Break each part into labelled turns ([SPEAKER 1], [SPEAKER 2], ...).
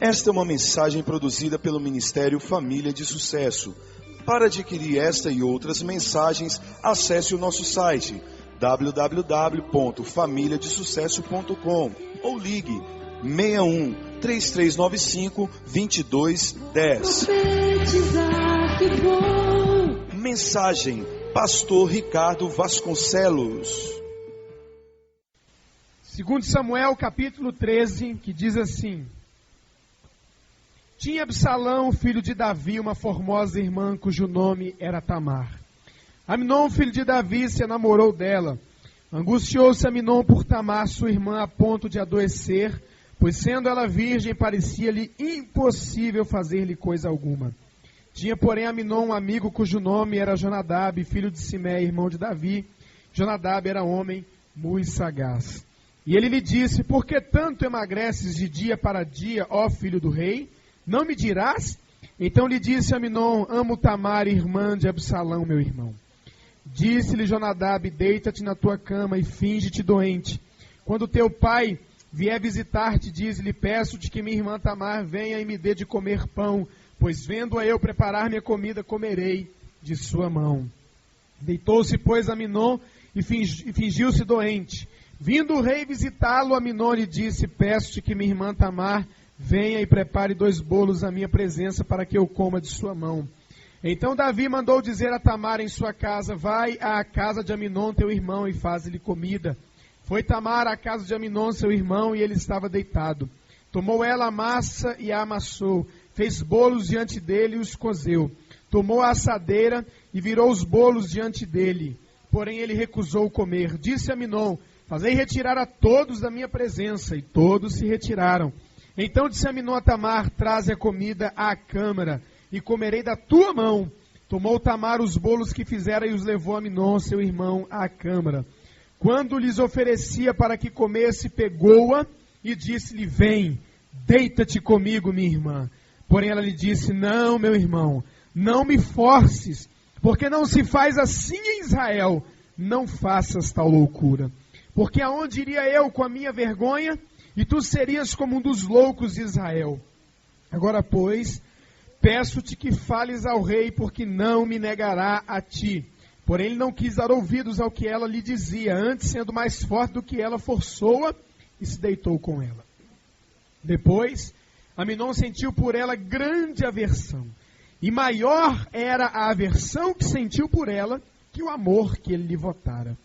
[SPEAKER 1] Esta é uma mensagem produzida pelo Ministério Família de Sucesso. Para adquirir esta e outras mensagens, acesse o nosso site www.familiadesucesso.com ou ligue 61 3395 2210. Mensagem Pastor Ricardo Vasconcelos.
[SPEAKER 2] 2 Samuel capítulo 13, que diz assim: Tinha Absalão, filho de Davi, uma formosa irmã, cujo nome era Tamar. Amnon, filho de Davi, se enamorou dela. Angustiou-se Amnon por Tamar, sua irmã, a ponto de adoecer, pois sendo ela virgem, parecia-lhe impossível fazer-lhe coisa alguma. Tinha, porém, Amnon um amigo cujo nome era Jonadab, filho de Simé, irmão de Davi. Jonadab era homem muito sagaz. E ele lhe disse: Por que tanto emagreces de dia para dia, ó filho do rei? Não me dirás? Então lhe disse Amnon: Amo Tamar, irmã de Absalão, meu irmão. Disse-lhe Jonadab: Deita-te na tua cama e finge-te doente. Quando teu pai vier visitar-te, diz-lhe: Peço-te que minha irmã Tamar venha e me dê de comer pão, pois vendo-a eu preparar minha comida, comerei de sua mão. Deitou-se, pois, Amnon e fingiu-se doente. Vindo o rei visitá-lo, Amnon lhe disse: Peço-te que minha irmã Tamar venha e prepare 2 bolos à minha presença para que eu coma de sua mão. Então Davi mandou dizer a Tamar em sua casa: Vai à casa de Amnon, teu irmão, e faz-lhe comida. Foi Tamar à casa de Amnon, seu irmão, e ele estava deitado. Tomou ela a massa e a amassou, fez bolos diante dele e os cozeu. Tomou a assadeira e virou os bolos diante dele. Porém ele recusou comer. Disse Amnon: Fazei retirar a todos da minha presença. E todos se retiraram. Então disse Amnon a Tamar: Traze a comida à câmara, e comerei da tua mão. Tomou Tamar os bolos que fizera e os levou a Amnon, seu irmão, à câmara. Quando lhes oferecia para que comesse, pegou-a e disse-lhe: Vem, deita-te comigo, minha irmã. Porém ela lhe disse: Não, meu irmão, não me forces, porque não se faz assim em Israel. Não faças tal loucura. Porque aonde iria eu com a minha vergonha? E tu serias como um dos loucos de Israel. Agora, pois, peço-te que fales ao rei, porque não me negará a ti. Porém, ele não quis dar ouvidos ao que ela lhe dizia. Antes, sendo mais forte do que ela, forçou-a e se deitou com ela. Depois, Amnon sentiu por ela grande aversão. E maior era a aversão que sentiu por ela que o amor que ele lhe votara.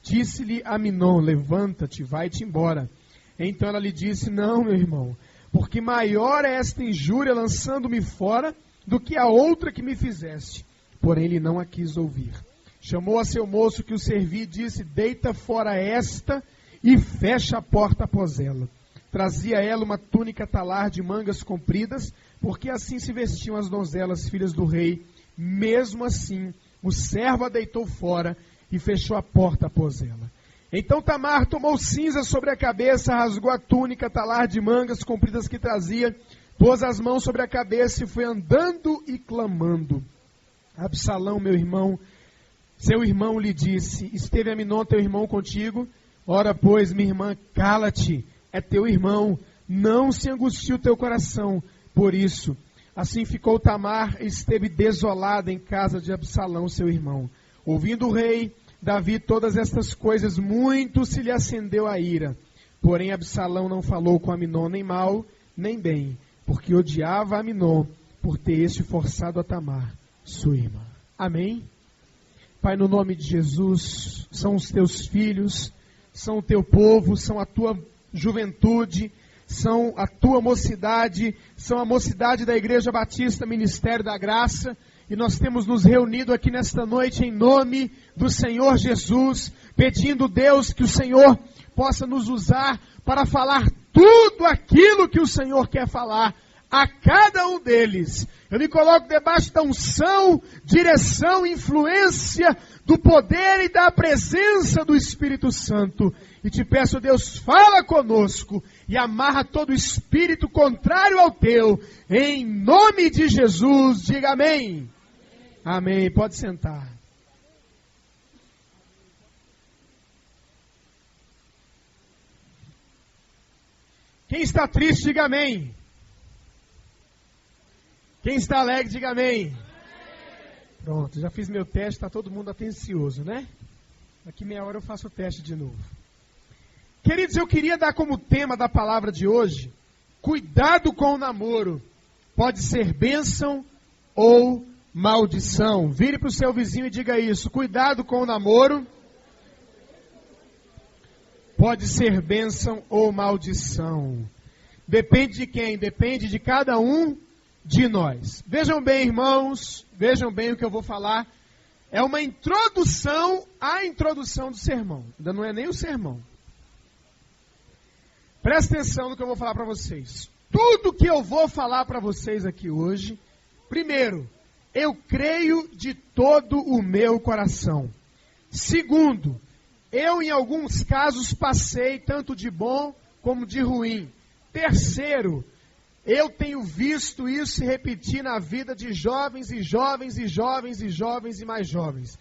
[SPEAKER 2] Disse-lhe Amnon: Levanta-te, vai-te embora. Então ela lhe disse: Não, meu irmão, porque maior é esta injúria lançando-me fora do que a outra que me fizeste. Porém ele não a quis ouvir. Chamou a seu moço que o servia e disse: Deita fora esta e fecha a porta após ela. Trazia ela uma túnica talar de mangas compridas, porque assim se vestiam as donzelas filhas do rei. Mesmo assim, o servo a deitou fora e fechou a porta após ela. Então Tamar tomou cinza sobre a cabeça, rasgou a túnica talar de mangas compridas que trazia, pôs as mãos sobre a cabeça e foi andando e clamando. Absalão, meu irmão, seu irmão, lhe disse: Esteve Amnon, teu irmão, contigo? Ora, pois, minha irmã, cala-te, é teu irmão, não se angustie o teu coração por isso. Assim ficou Tamar e esteve desolada em casa de Absalão, seu irmão. Ouvindo o rei Davi todas estas coisas, muito se lhe acendeu a ira. Porém Absalão não falou com Amnon nem mal, nem bem, porque odiava Amnon por ter este forçado a Tamar, sua irmã. Amém? Pai, no nome de Jesus, são os teus filhos, são o teu povo, são a tua juventude, são a tua mocidade, são a mocidade da Igreja Batista Ministério da Graça. E nós temos nos reunido aqui nesta noite em nome do Senhor Jesus, pedindo, Deus, que o Senhor possa nos usar para falar tudo aquilo que o Senhor quer falar a cada um deles. Eu me coloco debaixo da unção, direção, influência, do poder e da presença do Espírito Santo. E te peço, Deus, fala conosco e amarra todo espírito contrário ao teu. Em nome de Jesus, diga amém. Amém. Pode sentar. Quem está triste, diga amém. Quem está alegre, diga amém. Pronto, já fiz meu teste, está todo mundo atencioso, né? Daqui meia hora eu faço o teste de novo. Queridos, eu queria dar como tema da palavra de hoje, cuidado com o namoro. Pode ser bênção ou maldição. Vire para o seu vizinho e diga isso. Cuidado com o namoro. Pode ser bênção ou maldição. Depende de quem? Depende de cada um de nós. Vejam bem, irmãos, vejam bem o que eu vou falar. É uma introdução à introdução do sermão. Ainda não é nem o sermão. Presta atenção no que eu vou falar para vocês. Tudo que eu vou falar para vocês aqui hoje, primeiro, eu creio de todo o meu coração. Segundo, eu em alguns casos passei tanto de bom como de ruim. Terceiro, eu tenho visto isso se repetir na vida de jovens e jovens e jovens e jovens e mais jovens.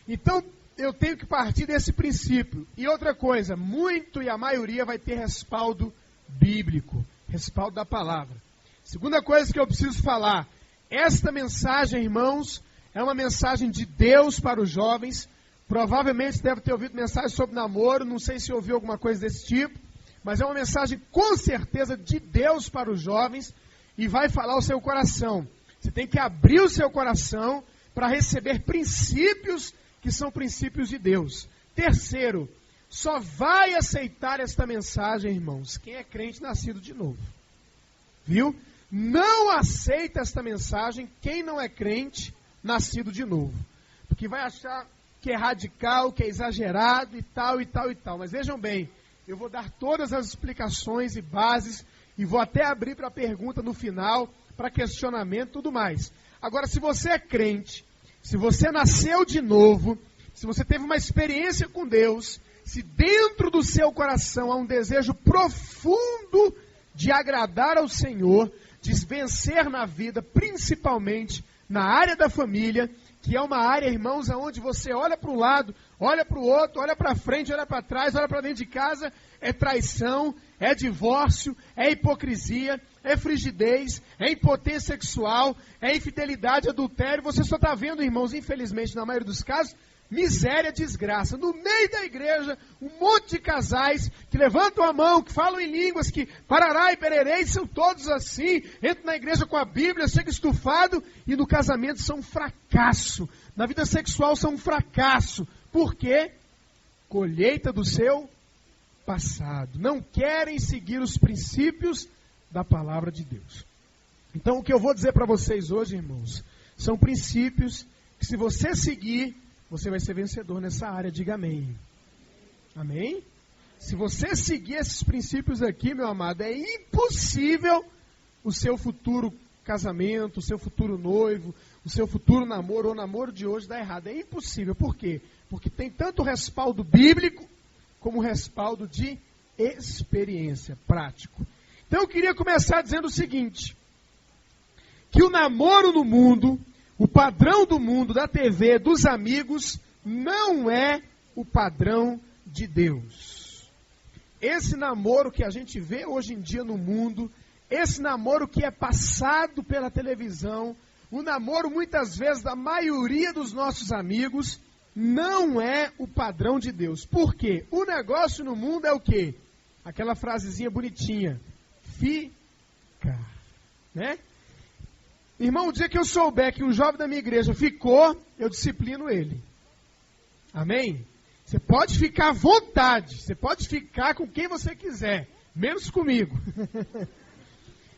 [SPEAKER 2] Então, eu tenho que partir desse princípio. E outra coisa, muito e a maioria vai ter respaldo bíblico, respaldo da palavra. Segunda coisa que eu preciso falar, esta mensagem, irmãos, é uma mensagem de Deus para os jovens. Provavelmente deve ter ouvido mensagem sobre namoro, não sei se ouviu alguma coisa desse tipo, mas é uma mensagem com certeza de Deus para os jovens e vai falar ao seu coração. Você tem que abrir o seu coração para receber princípios que são princípios de Deus. Terceiro, só vai aceitar esta mensagem, irmãos, quem é crente nascido de novo. Viu? Não aceita esta mensagem quem não é crente nascido de novo. Porque vai achar que é radical, que é exagerado e tal e tal e tal. Mas vejam bem, eu vou dar todas as explicações e bases e vou até abrir para pergunta no final, para questionamento e tudo mais. Agora, se você é crente, se você nasceu de novo, se você teve uma experiência com Deus, se dentro do seu coração há um desejo profundo de agradar ao Senhor, de vencer na vida, principalmente na área da família, que é uma área, irmãos, onde você olha para um lado, olha para o outro, olha para frente, olha para trás, olha para dentro de casa, é traição, é divórcio, é hipocrisia, é frigidez, é impotência sexual, é infidelidade, adultério. Você só está vendo, irmãos, infelizmente, na maioria dos casos, miséria, desgraça. No meio da igreja, um monte de casais que levantam a mão, que falam em línguas, que parará e pererei, são todos assim, entram na igreja com a Bíblia, chega estufado, e no casamento são um fracasso. Na vida sexual são um fracasso. Por quê? Colheita do seu passado. Não querem seguir os princípios da palavra de Deus. Então, o que eu vou dizer para vocês hoje, irmãos, são princípios que, se você seguir, você vai ser vencedor nessa área. Diga amém. Amém? Se você seguir esses princípios aqui, meu amado, é impossível o seu futuro casamento, o seu futuro noivo, o seu futuro namoro ou namoro de hoje dar errado. É impossível. Por quê? Porque tem tanto respaldo bíblico como respaldo de experiência, prático. Então eu queria começar dizendo o seguinte, que o namoro no mundo, o padrão do mundo, da TV, dos amigos, não é o padrão de Deus. Esse namoro que a gente vê hoje em dia no mundo, esse namoro que é passado pela televisão, o namoro muitas vezes da maioria dos nossos amigos, não é o padrão de Deus. Por quê? O negócio no mundo é o quê? Aquela frasezinha bonitinha. Ficar. Né? Irmão, o dia que eu souber que um jovem da minha igreja ficou, eu disciplino ele. Amém? Você pode ficar à vontade. Você pode ficar com quem você quiser. Menos comigo.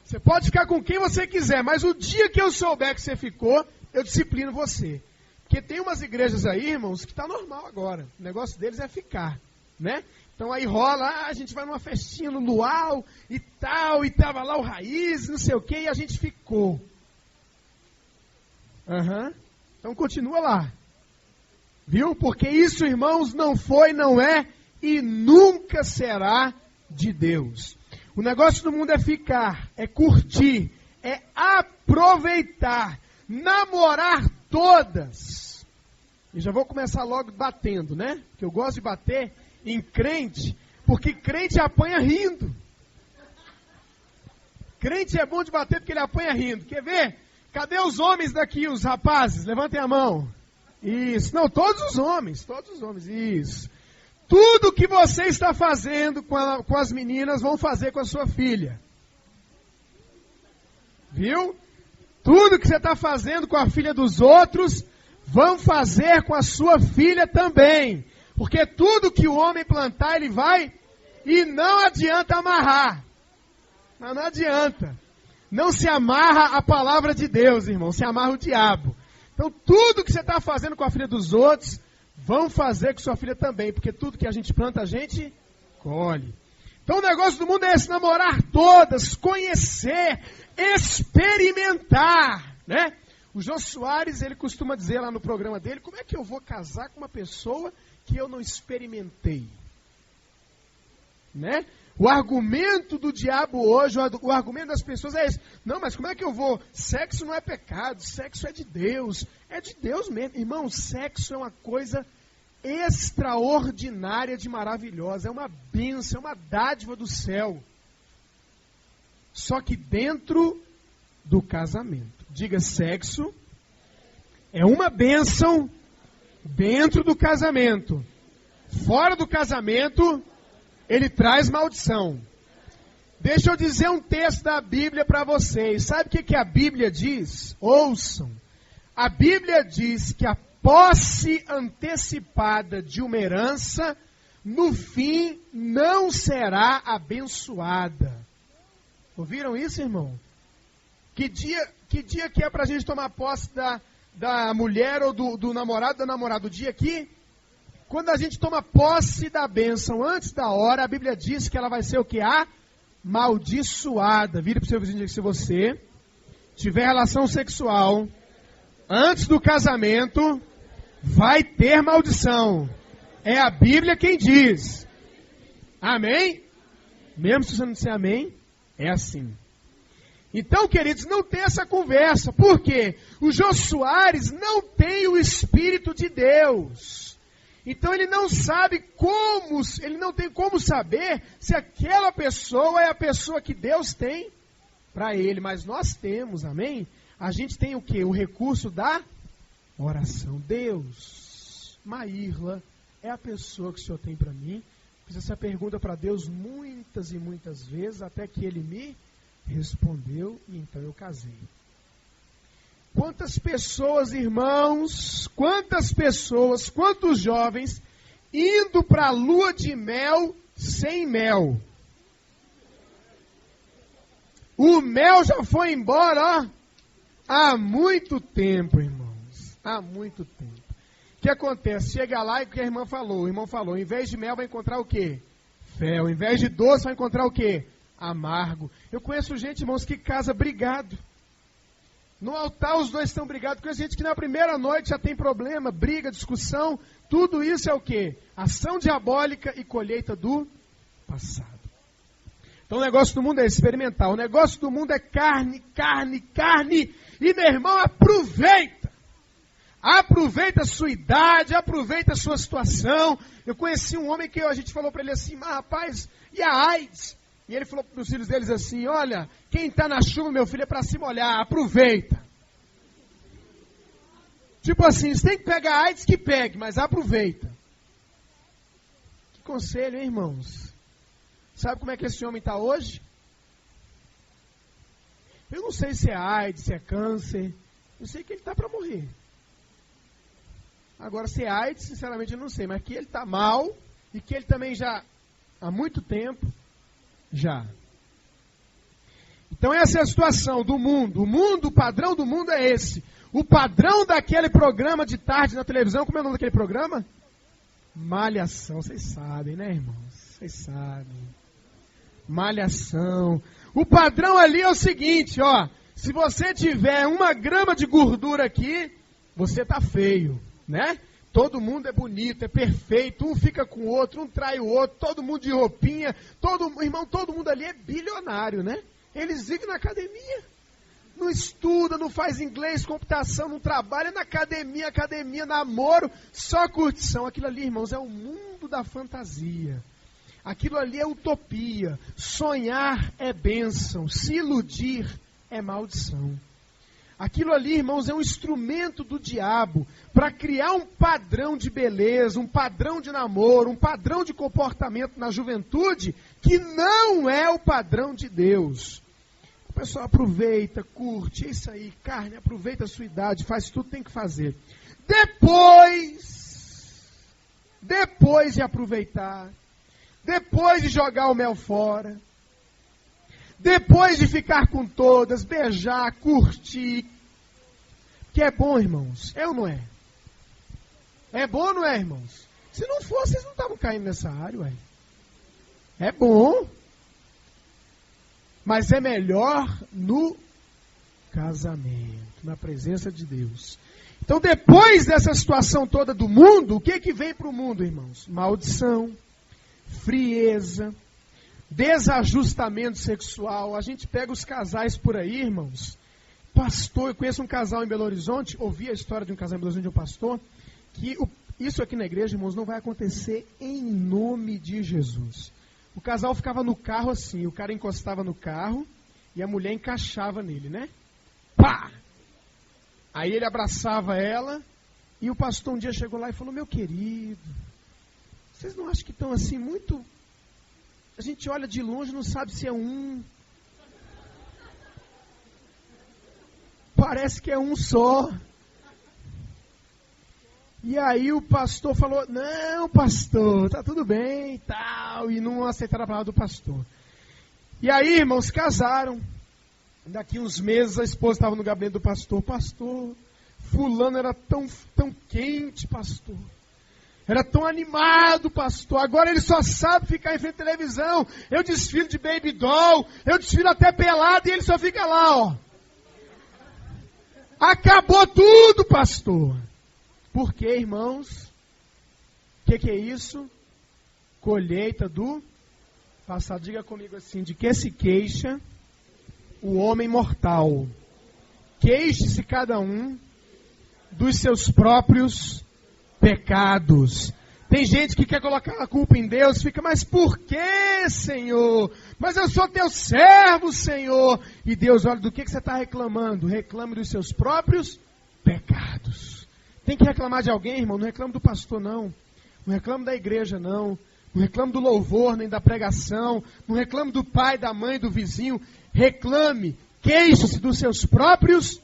[SPEAKER 2] Você pode ficar com quem você quiser. Mas o dia que eu souber que você ficou, eu disciplino você. Porque tem umas igrejas aí, irmãos, que está normal agora. O negócio deles é ficar, né? Então aí rola, a gente vai numa festinha no luau e tal, e tava lá o Raiz, não sei o quê, e a gente ficou. Então continua lá. Viu? Porque isso, irmãos, não foi, não é e nunca será de Deus. O negócio do mundo é ficar, é curtir, é aproveitar, namorar todas. E já vou começar logo batendo, né? Porque eu gosto de bater em crente, porque crente apanha rindo. Crente é bom de bater porque ele apanha rindo. Quer ver? Cadê os homens daqui, os rapazes? Levantem a mão. Isso. Não, todos os homens, isso. Tudo que você está fazendo com as meninas, vão fazer com a sua filha. Viu? Tudo que você está fazendo com a filha dos outros, vão fazer com a sua filha também. Porque tudo que o homem plantar, ele vai. E não adianta amarrar. Não adianta. Não se amarra a palavra de Deus, irmão. Se amarra o diabo. Então, tudo que você está fazendo com a filha dos outros, vão fazer com sua filha também. Porque tudo que a gente planta, a gente colhe. Então, o negócio do mundo é esse: namorar todas, conhecer, experimentar, né? O Jô Soares, ele costuma dizer lá no programa dele: como é que eu vou casar com uma pessoa que eu não experimentei? Né? O argumento do diabo hoje, o argumento das pessoas é esse: não, mas como é que eu vou? Sexo não é pecado, sexo é de Deus. É de Deus mesmo. Irmão, sexo é uma coisa extraordinária de maravilhosa. É uma bênção, é uma dádiva do céu. Só que dentro do casamento. Diga: sexo é uma bênção dentro do casamento. Fora do casamento, ele traz maldição. Deixa eu dizer um texto da Bíblia para vocês. Sabe o que a Bíblia diz? Ouçam. A Bíblia diz que a posse antecipada de uma herança, no fim, não será abençoada. Ouviram isso, irmão? Que dia que é para a gente tomar posse da mulher ou do namorado, da namorada? O dia que, quando a gente toma posse da bênção antes da hora, a Bíblia diz que ela vai ser o que? Amaldiçoada. Vire para o seu vizinho e diga: se você tiver relação sexual antes do casamento, vai ter maldição. É a Bíblia quem diz. Amém? Mesmo se você não disser amém, é assim. Então, queridos, não tem essa conversa. Por quê? O Jô Soares não tem o Espírito de Deus. Então ele não sabe como, ele não tem como saber se aquela pessoa é a pessoa que Deus tem para ele. Mas nós temos, amém? A gente tem o quê? O recurso da oração. Deus, Maírla é a pessoa que o Senhor tem para mim. Fiz essa pergunta para Deus muitas e muitas vezes, até que Ele me respondeu e então eu casei. Quantas pessoas, irmãos, quantos jovens indo para a lua de mel sem mel? O mel já foi embora, ó, há muito tempo, irmãos. Há muito tempo. O que acontece? Chega lá e o que a irmã falou? O irmão falou: em vez de mel vai encontrar o quê? Fel. Em vez de doce vai encontrar o quê? Amargo. Eu conheço gente, irmãos, que casa brigado. No altar os dois estão brigados. Conheço gente que na primeira noite já tem problema, briga, discussão. Tudo isso é o quê? Ação diabólica e colheita do passado. Então o negócio do mundo é experimentar. O negócio do mundo é carne, carne, carne. E meu irmão, aproveita. Aproveita a sua idade, aproveita a sua situação. Eu conheci um homem que a gente falou para ele assim: mas rapaz, e a AIDS? E ele falou para os filhos deles assim: olha, quem está na chuva, meu filho, é para se molhar, aproveita. Tipo assim, você tem que pegar a AIDS, que pegue, mas aproveita. Que conselho, hein, irmãos? Sabe como é que esse homem está hoje? Eu não sei se é AIDS, se é câncer. Eu sei que ele está para morrer. Agora, se é AIDS, sinceramente eu não sei. Mas que ele está mal e que ele também já, há muito tempo, já. Então essa é a situação do mundo. O padrão do mundo é esse. O padrão daquele programa de tarde na televisão, como é o nome daquele programa? Malhação. Vocês sabem, né, irmãos? Vocês sabem. Malhação. O padrão ali é o seguinte, ó. Se você tiver 1 grama de gordura aqui, você tá feio, né? Todo mundo é bonito, é perfeito, um fica com o outro, um trai o outro, todo mundo de roupinha, todo mundo ali é bilionário, né? Eles vivem na academia, não estuda, não faz inglês, computação, não trabalha na academia, namoro, só curtição. Aquilo ali, irmãos, é o mundo da fantasia. Aquilo ali é utopia. Sonhar é bênção, se iludir é maldição. Aquilo ali, irmãos, é um instrumento do diabo para criar um padrão de beleza, um padrão de namoro, um padrão de comportamento na juventude que não é o padrão de Deus. O pessoal aproveita, curte, é isso aí, carne, aproveita a sua idade, faz tudo que tem que fazer. Depois de aproveitar, depois de jogar o mel fora, depois de ficar com todas, beijar, curtir, que é bom, irmãos, é ou não é? É bom ou não é, irmãos? Se não fosse, vocês não estavam caindo nessa área, ué. É bom, mas é melhor no casamento, na presença de Deus. Então, depois dessa situação toda do mundo, o que vem para o mundo, irmãos? Maldição, frieza, desajustamento sexual. A gente pega os casais por aí, irmãos. Pastor, eu conheço um casal em Belo Horizonte, ouvi a história de um casal em Belo Horizonte de um pastor, que isso aqui na igreja, irmãos, não vai acontecer em nome de Jesus. O casal ficava no carro assim, o cara encostava no carro e a mulher encaixava nele, né? Pá! Aí ele abraçava ela e o pastor um dia chegou lá e falou: meu querido, vocês não acham que estão assim muito... A gente olha de longe e não sabe se é um. Parece que é um só. E aí o pastor falou: não, pastor, tá tudo bem e tal. E não aceitaram a palavra do pastor. E aí, irmãos, casaram. Daqui uns meses a esposa estava no gabinete do pastor. Pastor, fulano era tão quente, pastor. Era tão animado, pastor. Agora ele só sabe ficar em frente à televisão. Eu desfilo de baby doll. Eu desfilo até pelado e ele só fica lá, ó. Acabou tudo, pastor. Por quê, irmãos? O que é isso? Colheita do passado. Diga comigo assim: de que se queixa o homem mortal? Queixe-se cada um dos seus próprios pecados. Tem gente que quer colocar a culpa em Deus, fica: mas por que, Senhor? Mas eu sou teu servo, Senhor. E Deus, olha, do que você está reclamando? Reclame dos seus próprios pecados. Tem que reclamar de alguém, irmão? Não reclame do pastor, não. Não reclame da igreja, não. Não reclame do louvor, nem da pregação. Não reclame do pai, da mãe, do vizinho. Reclame, queixe-se dos seus próprios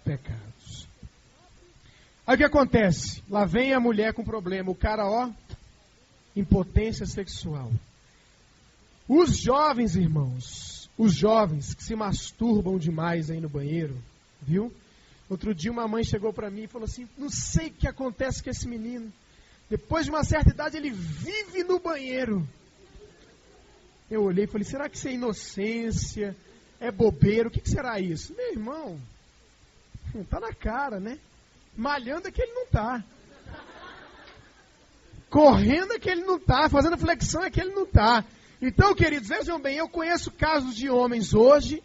[SPEAKER 2] pecados. Aí o que acontece? Lá vem a mulher com problema. O cara, ó, impotência sexual. Os jovens, irmãos, os jovens que se masturbam demais aí no banheiro, viu? Outro dia uma mãe chegou para mim e falou assim: não sei o que acontece com esse menino. Depois de uma certa idade ele vive no banheiro. Eu olhei e falei: será que isso é inocência? É bobeira? O que será isso? Meu irmão, tá na cara, né? Malhando é que ele não tá. Correndo é que ele não tá. Fazendo flexão é que ele não tá. Então, queridos, vejam bem, eu conheço casos de homens hoje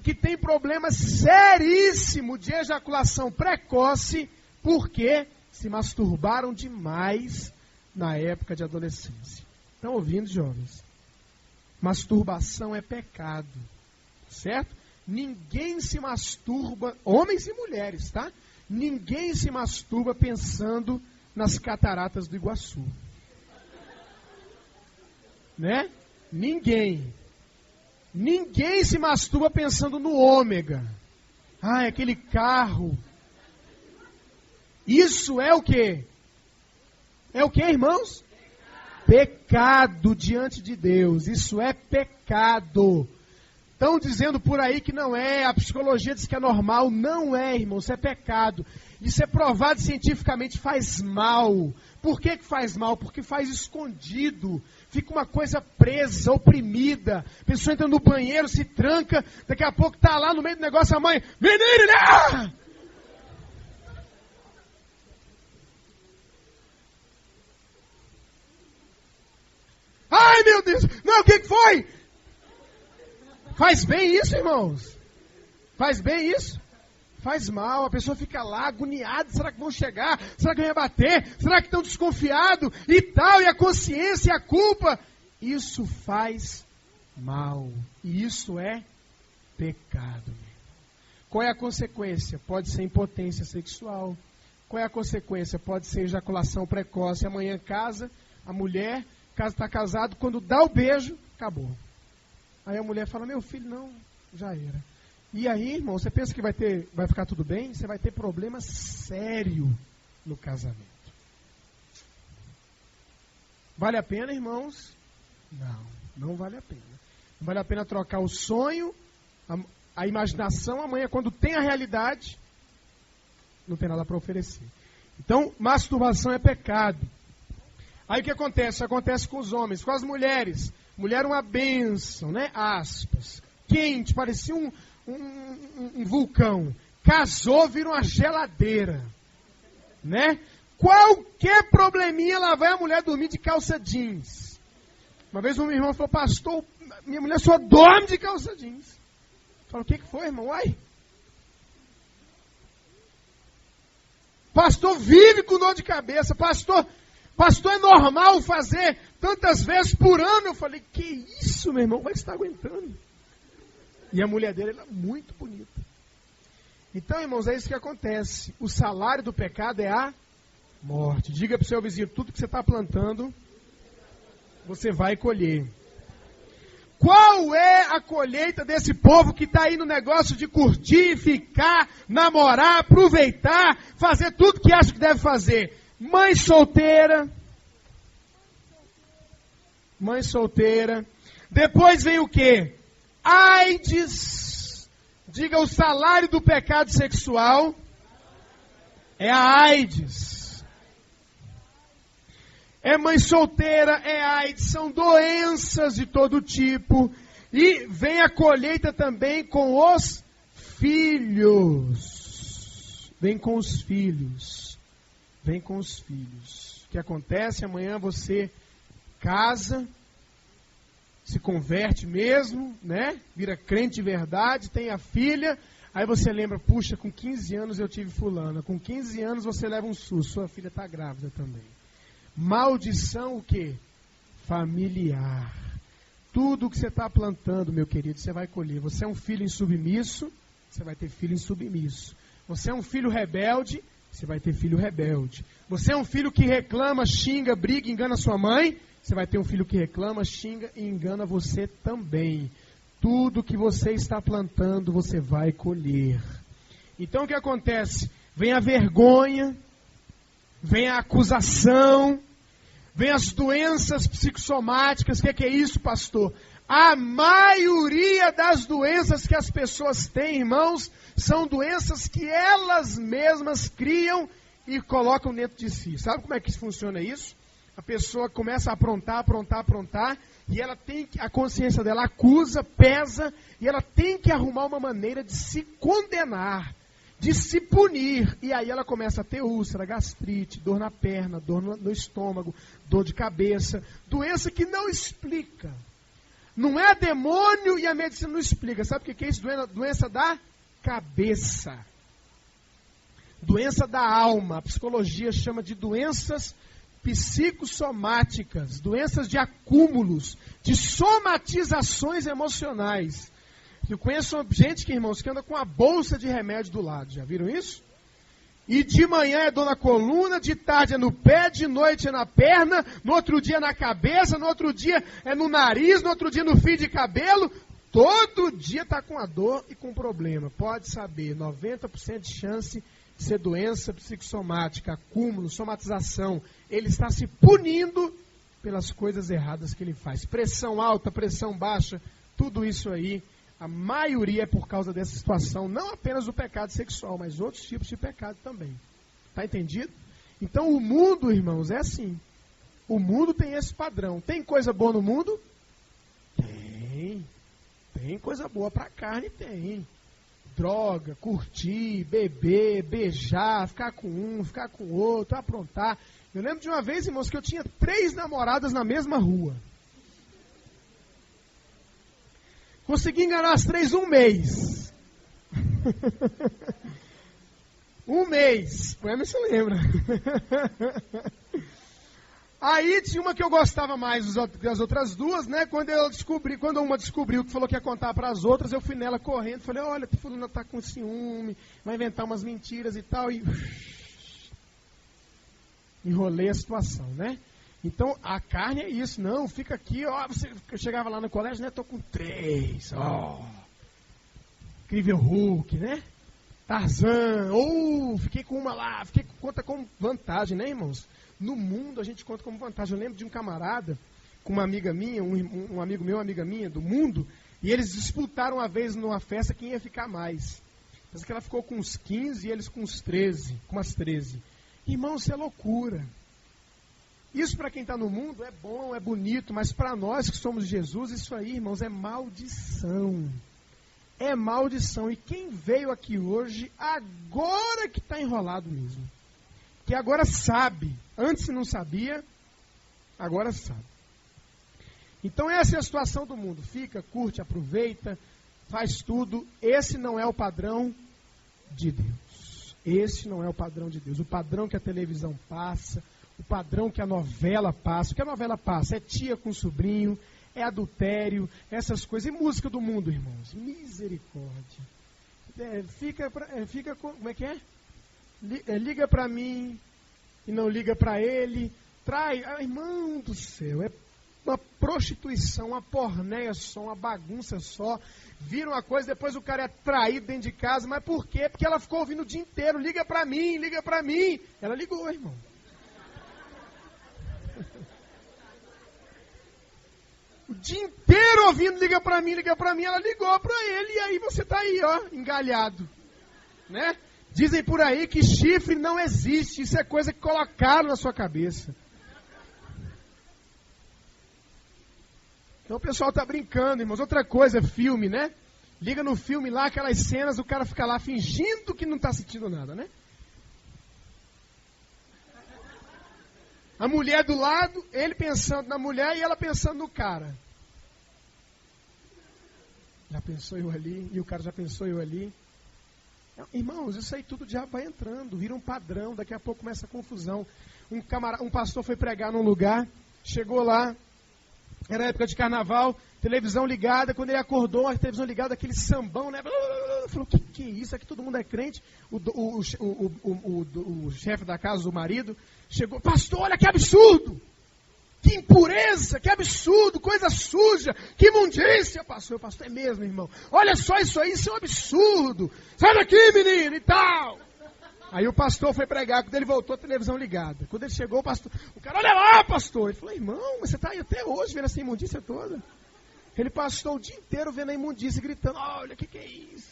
[SPEAKER 2] que tem problema seríssimo de ejaculação precoce porque se masturbaram demais na época de adolescência. Estão ouvindo, jovens? Masturbação é pecado, certo? Ninguém se masturba, homens e mulheres, tá? Ninguém se masturba pensando nas cataratas do Iguaçu. Né? Ninguém. Ninguém se masturba pensando no ômega. Ah, é aquele carro. Isso é o quê? É o quê, irmãos? Pecado diante de Deus. Isso é pecado. Estão dizendo por aí que não é, a psicologia diz que é normal. Não é, irmão, isso é pecado. Isso é provado cientificamente, faz mal. Por que faz mal? Porque faz escondido. Fica uma coisa presa, oprimida. A pessoa entra no banheiro, se tranca, daqui a pouco está lá no meio do negócio, a mãe: menino, né? Ai, meu Deus! Não, o que foi? Faz bem isso, irmãos? Faz bem isso? Faz mal, a pessoa fica lá agoniada: será que vão chegar? Será que vão bater? Será que estão desconfiados? E tal, e a consciência e a culpa. Isso faz mal. E isso é pecado. Qual é a consequência? Pode ser impotência sexual. Qual é a consequência? Pode ser ejaculação precoce. Amanhã casa, a mulher, está casado, quando dá o beijo, acabou. Aí a mulher fala, meu filho, não, já era. E aí, irmão, você pensa que vai ficar tudo bem? Você vai ter problema sério no casamento. Vale a pena, irmãos? Não, não vale a pena. Não vale a pena trocar o sonho, a imaginação, amanhã, quando tem a realidade, não tem nada para oferecer. Então, masturbação é pecado. Aí o que acontece? Acontece com os homens, com as mulheres. Mulher uma bênção, né? Aspas. Quente, parecia um vulcão. Casou, vira uma geladeira. Né? Qualquer probleminha, lá vai a mulher dormir de calça jeans. Uma vez um irmão falou, pastor, minha mulher só dorme de calça jeans. Falei, o que foi, irmão? Uai. Pastor vive com dor de cabeça. Pastor, é normal fazer tantas vezes por ano. Eu falei, que isso, meu irmão? Vai estar aguentando. E a mulher dele era muito bonita. Então, irmãos, é isso que acontece. O salário do pecado é a morte. Diga para o seu vizinho, tudo que você está plantando, você vai colher. Qual é a colheita desse povo que está aí no negócio de curtir, ficar, namorar, aproveitar, fazer tudo que acha que deve fazer? Mãe solteira. Mãe solteira. Depois vem o quê? AIDS. Diga, o salário do pecado sexual é a AIDS. É mãe solteira, é AIDS, são doenças de todo tipo. E vem a colheita também com os filhos. Vem com os filhos. Vem com os filhos. O que acontece? Amanhã você casa, se converte mesmo, né? Vira crente de verdade, tem a filha. Aí você lembra, puxa, com 15 anos eu tive fulana. Com 15 anos você leva um susto, sua filha está grávida também. Maldição o quê? Familiar. Tudo que você está plantando, meu querido, você vai colher. Você é um filho insubmisso, você vai ter filho insubmisso. Você é um filho rebelde, você vai ter filho rebelde. Você é um filho que reclama, xinga, briga, engana sua mãe, você vai ter um filho que reclama, xinga e engana você também. Tudo que você está plantando, você vai colher. Então o que acontece? Vem a vergonha, vem a acusação, vem as doenças psicossomáticas. O que é isso, pastor? A maioria das doenças que as pessoas têm, irmãos, são doenças que elas mesmas criam e colocam dentro de si. Sabe como é que funciona isso? A pessoa começa a aprontar, e ela tem que, a consciência dela acusa, pesa, e ela tem que arrumar uma maneira de se condenar, de se punir, e aí ela começa a ter úlcera, gastrite, dor na perna, dor no estômago, dor de cabeça, doença que não explica. Não é demônio e a medicina não explica. Sabe o que é isso? Doença da cabeça. Doença da alma. A psicologia chama de doenças psicossomáticas, doenças de acúmulos, de somatizações emocionais. Eu conheço gente, irmãos, que anda com a bolsa de remédio do lado. Já viram isso? E de manhã é dor na coluna, de tarde é no pé, de noite é na perna, no outro dia na cabeça, no outro dia é no nariz, no outro dia no fio de cabelo. Todo dia está com a dor e com problema. Pode saber, 90% de chance de ser doença psicossomática, acúmulo, somatização. Ele está se punindo pelas coisas erradas que ele faz. Pressão alta, pressão baixa, tudo isso aí. A maioria é por causa dessa situação, não apenas do pecado sexual, mas outros tipos de pecado também. Está entendido? Então o mundo, irmãos, é assim. O mundo tem esse padrão. Tem coisa boa no mundo? Tem. Tem coisa boa para a carne? Tem. Droga, curtir, beber, beijar, ficar com um, ficar com o outro, aprontar. Eu lembro de uma vez, irmãos, que eu tinha 3 namoradas na mesma rua. Consegui enganar as 3 um mês. Um mês. O Emerson lembra. Aí tinha uma que eu gostava mais das outras duas, né? Quando uma descobriu que falou que ia contar para as outras, eu fui nela correndo, falei, olha, a fulana tá com ciúme, vai inventar umas mentiras e tal, e enrolei a situação, né? Então, a carne é isso, não, fica aqui, ó, eu chegava lá no colégio, né? Tô com 3, ó. Incrível Hulk, né? Tarzan, fiquei com uma lá, conta como vantagem, né, irmãos? No mundo a gente conta como vantagem. Eu lembro de um camarada com uma amiga minha, um amigo meu, uma amiga minha do mundo, e eles disputaram uma vez numa festa quem ia ficar mais. Parece que ela ficou com uns 15 e eles com uns 13, com umas 13. Irmão, isso é loucura. Isso para quem está no mundo é bom, é bonito, mas para nós que somos de Jesus, isso aí, irmãos, é maldição. É maldição. E quem veio aqui hoje, agora que está enrolado mesmo. Que agora sabe. Antes não sabia, agora sabe. Então essa é a situação do mundo. Fica, curte, aproveita, faz tudo. Esse não é o padrão de Deus. Esse não é o padrão de Deus. O padrão que a televisão passa, o padrão que a novela passa. O que a novela passa é tia com sobrinho, é adultério, essas coisas. E música do mundo, irmãos. Misericórdia. Como é que é? Liga para mim e não liga para ele. Trai. Irmão do céu, é uma prostituição, uma pornéia só, uma bagunça só. Vira uma coisa, depois o cara é traído dentro de casa. Mas por quê? Porque ela ficou ouvindo o dia inteiro. Liga para mim, liga para mim. Ela ligou, irmão. O dia inteiro ouvindo, liga para mim, ela ligou para ele, e aí você está aí, ó, engalhado, né? Dizem por aí que chifre não existe, isso é coisa que colocaram na sua cabeça. Então o pessoal está brincando, irmãos. Outra coisa, filme, né? Liga no filme lá, aquelas cenas, o cara fica lá fingindo que não está sentindo nada, né? A mulher do lado, ele pensando na mulher e ela pensando no cara. Já pensou eu ali, e o cara já pensou eu ali. Irmãos, isso aí tudo o diabo vai entrando, vira um padrão, daqui a pouco começa a confusão. Um pastor foi pregar num lugar, chegou lá, era época de carnaval, televisão ligada, quando ele acordou, a televisão ligada, aquele sambão, né? Falou, que é isso? Aqui todo mundo é crente. O chefe da casa, o marido, chegou, pastor, olha que absurdo! Que impureza, que absurdo, coisa suja, que imundícia, pastor. Pastor, é mesmo, irmão. Olha só isso aí, isso é um absurdo. Sai daqui, menino, e tal. Aí o pastor foi pregar, quando ele voltou, a televisão ligada. Quando ele chegou, o cara, olha lá, pastor. Ele falou, irmão, mas você está aí até hoje vendo essa imundícia toda? Ele passou o dia inteiro vendo a imundícia, gritando, olha, o que é isso?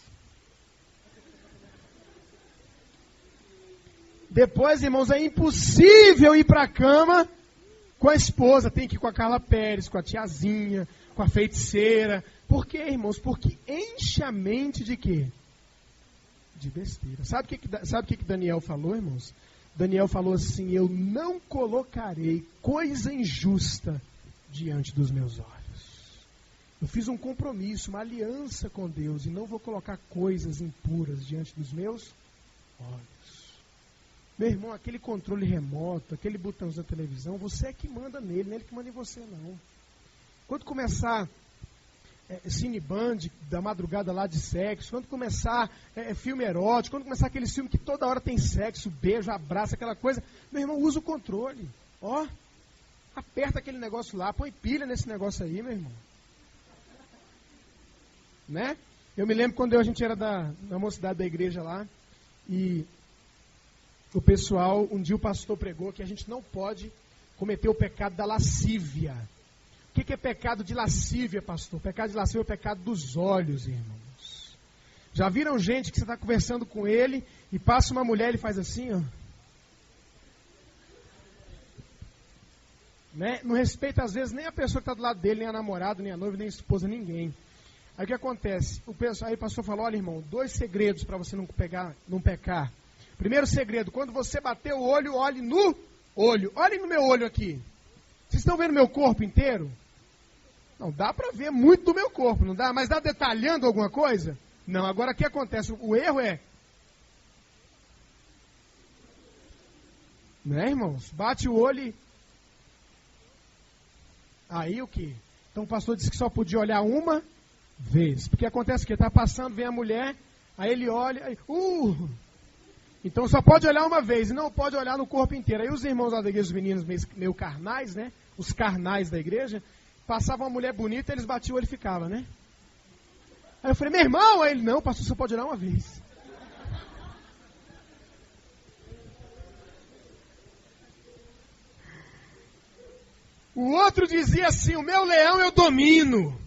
[SPEAKER 2] Depois, irmãos, é impossível ir para a cama com a esposa, tem que ir com a Carla Pérez, com a tiazinha, com a feiticeira. Por quê, irmãos? Porque enche a mente de quê? De besteira. Sabe o que Daniel falou, irmãos? Daniel falou assim, eu não colocarei coisa injusta diante dos meus olhos. Eu fiz um compromisso, uma aliança com Deus, e não vou colocar coisas impuras diante dos meus olhos. Meu irmão, aquele controle remoto, aquele botãozinho da televisão, você é que manda nele, não é ele que manda em você, não. Quando começar Cineband, da madrugada lá de sexo, quando começar filme erótico, quando começar aquele filme que toda hora tem sexo, beijo, abraço, aquela coisa, meu irmão, usa o controle. Ó, aperta aquele negócio lá, põe pilha nesse negócio aí, meu irmão. Né? Eu me lembro quando a gente era da mocidade da igreja lá, e o pessoal, um dia o pastor pregou que a gente não pode cometer o pecado da lascívia. O que é pecado de lascívia, pastor? Pecado de lascívia é o pecado dos olhos, irmãos. Já viram gente que você está conversando com ele e passa uma mulher e ele faz assim, ó. Né? Não respeita, às vezes, nem a pessoa que está do lado dele, nem a namorada, nem a noiva, nem a esposa, ninguém. Aí o que acontece? Aí o pastor falou, olha, irmão, 2 segredos para você não pecar. Primeiro segredo, quando você bater o olho, olhe no olho. Olhem no meu olho aqui. Vocês estão vendo meu corpo inteiro? Não, dá para ver muito do meu corpo, não dá? Mas dá detalhando alguma coisa? Não, agora o que acontece? O erro é... Né, irmãos? Bate o olho e... Aí o quê? Então o pastor disse que só podia olhar uma vez. Porque acontece que está passando, vem a mulher, aí ele olha, aí, então só pode olhar uma vez, e não pode olhar no corpo inteiro. Aí os irmãos lá da igreja, os meninos meio carnais, né? Os carnais da igreja, passavam uma mulher bonita, eles batiam o olho e ficavam, né? Aí eu falei, meu irmão, aí ele, não, pastor, só pode olhar uma vez. O outro dizia assim, o meu leão eu domino.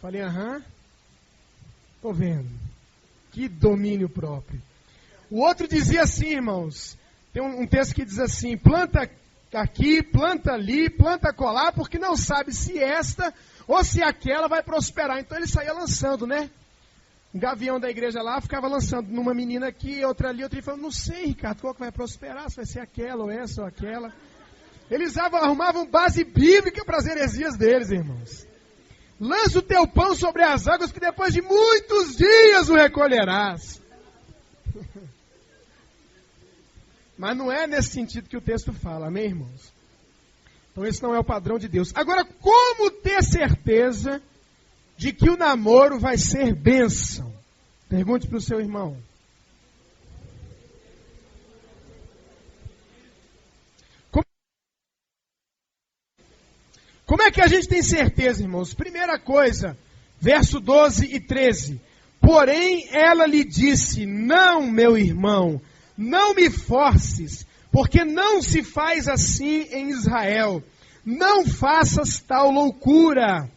[SPEAKER 2] Falei, tô vendo. Que domínio próprio. O outro dizia assim, irmãos, tem um texto que diz assim, planta aqui, planta ali, planta colar, porque não sabe se esta ou se aquela vai prosperar. Então ele saía lançando, né? Um gavião da igreja lá ficava lançando numa menina aqui, outra ali, outra ali, falando, não sei, Ricardo, qual que vai prosperar, se vai ser aquela ou essa ou aquela. Eles arrumavam base bíblica para as heresias deles, irmãos. Lança o teu pão sobre as águas, que depois de muitos dias o recolherás. Mas não é nesse sentido que o texto fala, amém, irmãos? Então esse não é o padrão de Deus. Agora, como ter certeza de que o namoro vai ser bênção? Pergunte para o seu irmão. Como é que a gente tem certeza, irmãos? Primeira coisa, verso 12 e 13. Porém, ela lhe disse, não, meu irmão, não me forces, porque não se faz assim em Israel. Não faças tal loucura.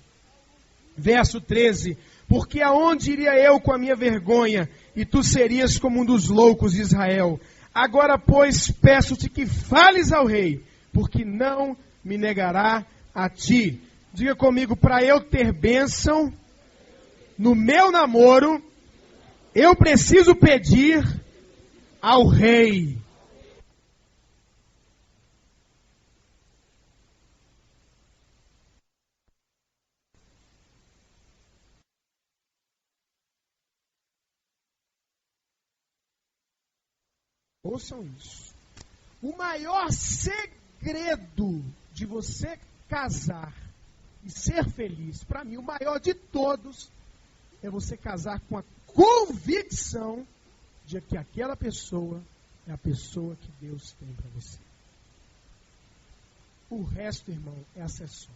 [SPEAKER 2] Verso 13. Porque aonde iria eu com a minha vergonha, e tu serias como um dos loucos de Israel? Agora, pois, peço-te que fales ao rei, porque não me negará a ti. Diga comigo, para eu ter bênção no meu namoro, eu preciso pedir ao rei. Ouçam isso. O maior segredo de você casar e ser feliz, para mim, o maior de todos, é você casar com a convicção de que aquela pessoa é a pessoa que Deus tem para você. O resto, irmão, é acessório.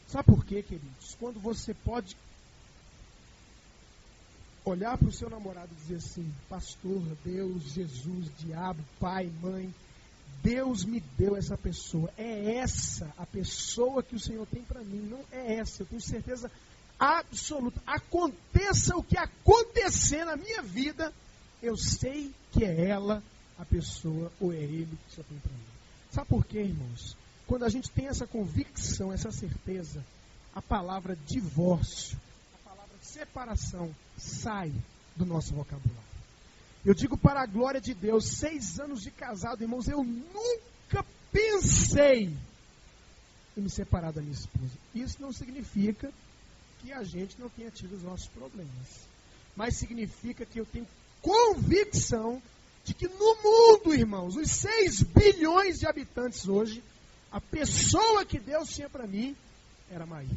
[SPEAKER 2] Sabe por quê, queridos? Quando você pode olhar para o seu namorado e dizer assim, pastor, Deus, Jesus, diabo, pai, mãe, Deus me deu essa pessoa. É essa a pessoa que o Senhor tem para mim. Não é essa. Eu tenho certeza absoluta. Aconteça o que acontecer na minha vida, eu sei que é ela a pessoa ou é ele que o Senhor tem para mim. Sabe por quê, irmãos? Quando a gente tem essa convicção, essa certeza, a palavra divórcio, a palavra separação sai do nosso vocabulário. Eu digo para a glória de Deus, 6 anos de casado, irmãos, eu nunca pensei em me separar da minha esposa. Isso não significa que a gente não tenha tido os nossos problemas. Mas significa que eu tenho convicção de que no mundo, irmãos, os 6 bilhões de habitantes hoje, a pessoa que Deus tinha para mim era Maíra.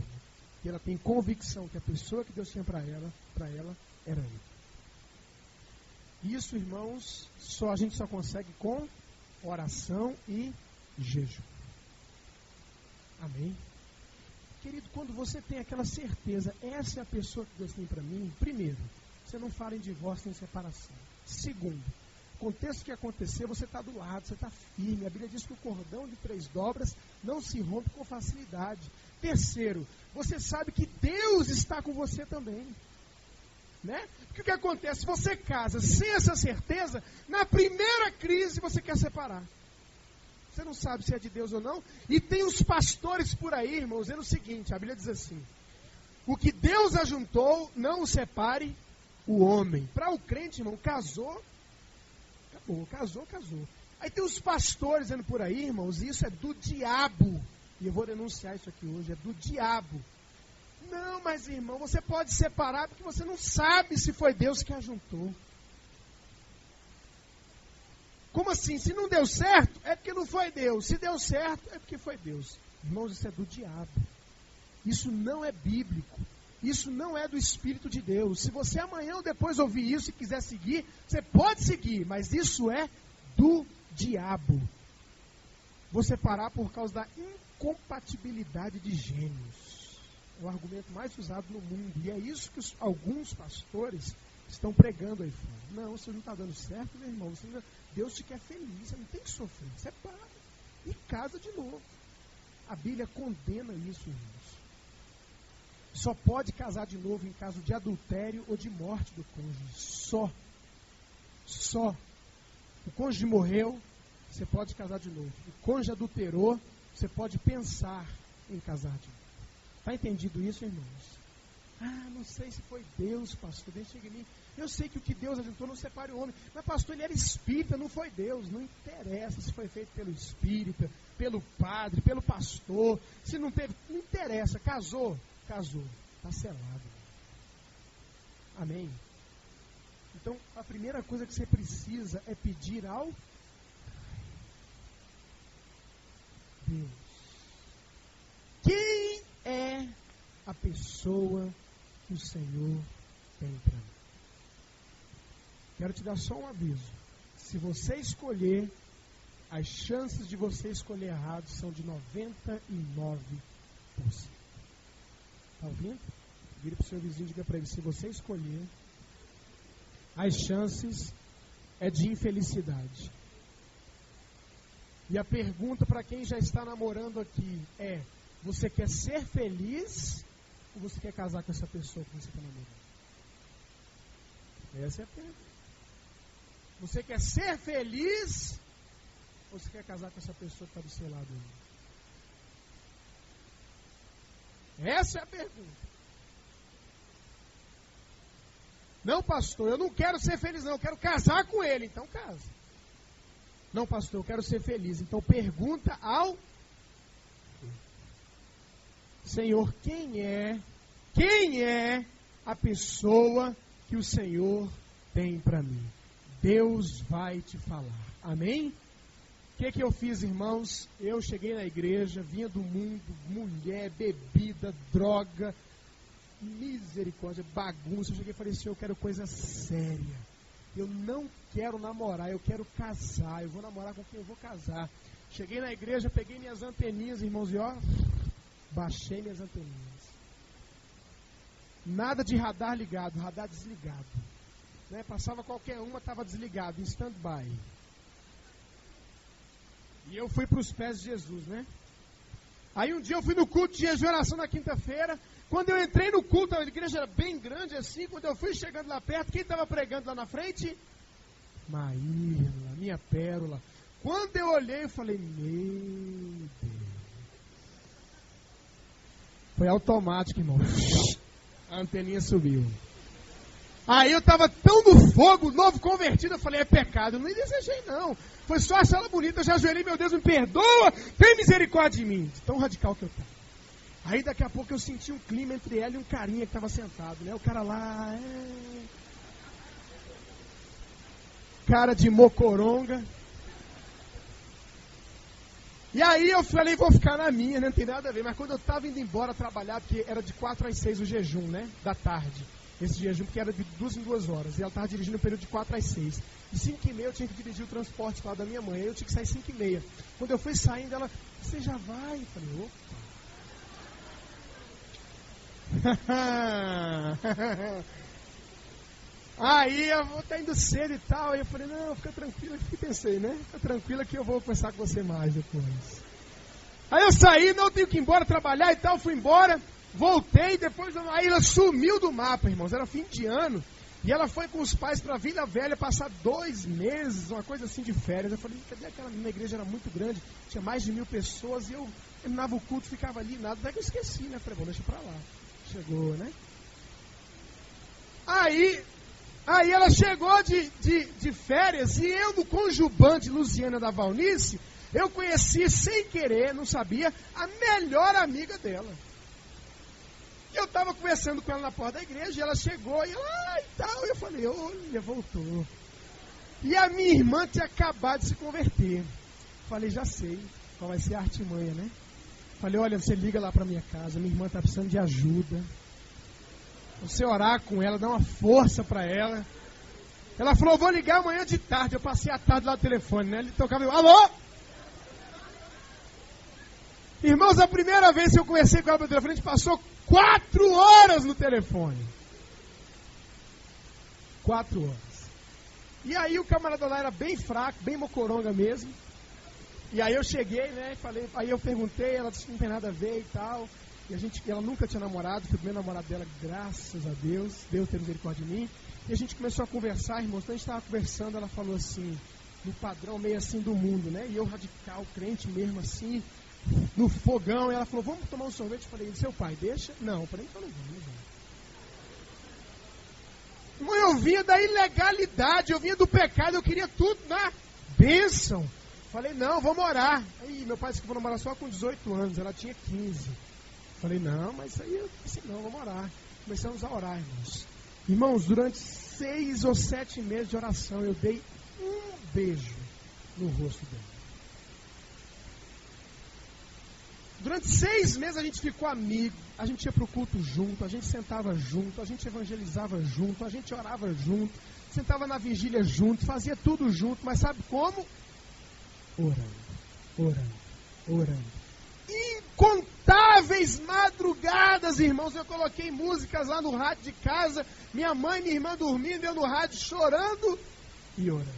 [SPEAKER 2] E ela tem convicção que a pessoa que Deus tinha para ela era ele. Isso, irmãos, a gente só consegue com oração e jejum. Amém? Querido, quando você tem aquela certeza, essa é a pessoa que Deus tem para mim, primeiro, você não fala em divórcio nem separação. Segundo, aconteça o que acontecer, você está do lado, você está firme. A Bíblia diz que o cordão de 3 dobras não se rompe com facilidade. Terceiro, você sabe que Deus está com você também. Né? Porque o que acontece? Você casa sem essa certeza, na primeira crise você quer separar. Você não sabe se é de Deus ou não. E tem os pastores por aí, irmãos, dizendo o seguinte, a Bíblia diz assim, o que Deus ajuntou, não o separe o homem. Para o crente, irmão, casou, acabou, casou. Aí tem os pastores dizendo por aí, irmãos, e isso é do diabo. E eu vou denunciar isso aqui hoje, é do diabo. Não, mas irmão, você pode separar porque você não sabe se foi Deus que ajuntou. Como assim? Se não deu certo, é porque não foi Deus. Se deu certo, é porque foi Deus. Irmãos, isso é do diabo. Isso não é bíblico. Isso não é do Espírito de Deus. Se você amanhã ou depois ouvir isso e quiser seguir, você pode seguir, mas isso é do diabo. Vou separar por causa da incompatibilidade de gênios. É o argumento mais usado no mundo. E é isso que alguns pastores estão pregando aí fora. Não, você não está dando certo, meu irmão. Deus te quer feliz, você não tem que sofrer. Separa e casa de novo. A Bíblia condena isso, irmãos. Só pode casar de novo em caso de adultério ou de morte do cônjuge. Só. O cônjuge morreu, você pode casar de novo. O cônjuge adulterou, você pode pensar em casar de novo. Está entendido isso, irmãos? Não sei se foi Deus, pastor. Deixa em mim. Eu sei que o que Deus adiantou não separe o homem. Mas, pastor, ele era espírita, não foi Deus. Não interessa se foi feito pelo espírita, pelo padre, pelo pastor. Se não teve, não interessa. Casou. Está selado. Amém? Então, a primeira coisa que você precisa é pedir ao Deus. Quem é a pessoa que o Senhor tem para mim? Quero te dar só um aviso. Se você escolher, as chances de você escolher errado são de 99%. Está ouvindo? Vire para o seu vizinho e diga para ele, se você escolher, as chances é de infelicidade. E a pergunta para quem já está namorando aqui é, você quer ser feliz ou você quer casar com essa pessoa que você está namorando? Essa é a pergunta. Você quer ser feliz ou você quer casar com essa pessoa que está do seu lado aí? Essa é a pergunta. Não, pastor, eu não quero ser feliz, não. Eu quero casar com ele. Então casa. Não, pastor, eu quero ser feliz. Então pergunta ao Senhor, quem é a pessoa que o Senhor tem para mim? Deus vai te falar. Amém? O que eu fiz, irmãos? Eu cheguei na igreja, vinha do mundo, mulher, bebida, droga, misericórdia, bagunça. Eu cheguei e falei, Senhor, eu quero coisa séria. Eu não quero namorar, eu quero casar. Eu vou namorar com quem eu vou casar. Cheguei na igreja, peguei minhas anteninhas, irmãos, e ó, baixei minhas anteninhas. Nada de radar ligado, radar desligado. Né? Passava qualquer uma, estava desligado, em stand-by. E eu fui para os pés de Jesus, né? Aí um dia eu fui no culto de jejum e oração na quinta-feira. Quando eu entrei no culto, a igreja era bem grande assim. Quando eu fui chegando lá perto, quem estava pregando lá na frente? Maíla, minha pérola. Quando eu olhei, eu falei, meu Deus. Foi automático, irmão. A anteninha subiu. Aí eu estava tão no fogo, novo convertido, eu falei, é pecado. Eu não desejei, não. Foi só achar ela bonita, eu já ajoelhei, meu Deus, me perdoa, tem misericórdia de mim. Tão radical que eu estava. Aí daqui a pouco eu senti um clima entre ela e um carinha que estava sentado, né? O cara lá, cara de mocoronga. E aí eu falei, vou ficar na minha, né? Não tem nada a ver. Mas quando eu estava indo embora trabalhar, porque era de 4 às 6 o jejum, né? Da tarde. Esse jejum, porque era de 2 em 2 horas. E ela estava dirigindo no período de 4 às 6. E 5h30 eu tinha que dirigir o transporte lá da minha mãe. Aí eu tinha que sair 5h30. Quando eu fui saindo, ela, você já vai? Eu falei, opa. Aí eu vou estar indo cedo e tal. Aí eu falei, não, fica tranquila. Eu pensei, né? Fica tranquila que eu vou conversar com você mais depois. Aí eu saí, não tenho que ir embora trabalhar e tal. Fui embora. Voltei, depois aí ela sumiu do mapa, irmãos. Era fim de ano. E ela foi com os pais para Vila Velha passar 2 meses, uma coisa assim de férias. Eu falei, cadê aquela minha igreja? Era muito grande, tinha mais de 1000 pessoas. E eu terminava o culto, ficava ali, nada. Até que eu esqueci, né? Falei, bom, deixa pra lá. Chegou, né? Aí ela chegou de férias. E eu, no conjubante Luziana da Valnice, eu conheci sem querer, não sabia, a melhor amiga dela. Eu estava conversando com ela na porta da igreja, e ela chegou, e ela, e tal, e eu falei, olha, voltou. E a minha irmã tinha acabado de se converter. Falei, já sei qual vai ser a artimanha, né? Falei, olha, você liga lá para minha casa, minha irmã está precisando de ajuda. Você orar com ela, dar uma força para ela. Ela falou, vou ligar amanhã de tarde. Eu passei a tarde lá no telefone, né? Ele tocava, eu, alô? Irmãos, a primeira vez que eu conversei com ela pelo telefone, a gente passou 4 horas no telefone. 4 horas. E aí o camarada lá era bem fraco, bem mocoronga mesmo. E aí eu cheguei, né, falei, aí eu perguntei, ela disse que não tem nada a ver e tal. E ela nunca tinha namorado, foi o primeiro namorado dela, graças a Deus, Deus teve misericórdia de mim. E a gente começou a conversar, irmãos, então a gente estava conversando, ela falou assim, no padrão meio assim do mundo, né? E eu radical, crente mesmo assim, no fogão, e ela falou, vamos tomar um sorvete? Eu falei, seu pai, deixa? Não, eu falei, então não vamos. Irmão, eu vinha da ilegalidade, eu vinha do pecado, eu queria tudo na bênção. Falei, não, vamos orar. Aí meu pai disse que vou namorar só com 18 anos, ela tinha 15. Falei, não, mas isso aí eu disse, não, vamos orar. Começamos a orar, irmãos. Irmãos, durante 6 ou 7 meses de oração, eu dei um beijo no rosto dela. Durante 6 meses a gente ficou amigo, a gente ia para o culto junto, a gente sentava junto, a gente evangelizava junto, a gente orava junto, sentava na vigília junto, fazia tudo junto, mas sabe como? Orando. Incontáveis madrugadas, irmãos, eu coloquei músicas lá no rádio de casa, minha mãe e minha irmã dormindo, eu no rádio chorando e orando.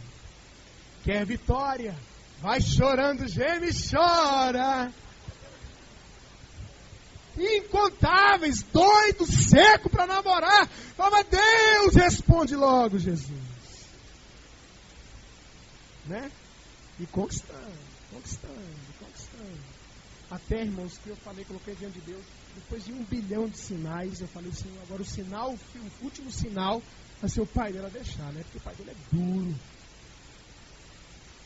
[SPEAKER 2] Quer vitória? Vai chorando, geme e chora. Incontáveis, doido, seco para namorar. Fala, Deus, responde logo, Jesus. Né? E conquistando. Até, irmãos, que eu falei, coloquei diante de Deus, depois de 1 bilhão de sinais, eu falei, Senhor, agora o sinal, o último sinal, vai ser o pai dela deixar, né? Porque o pai dele é duro.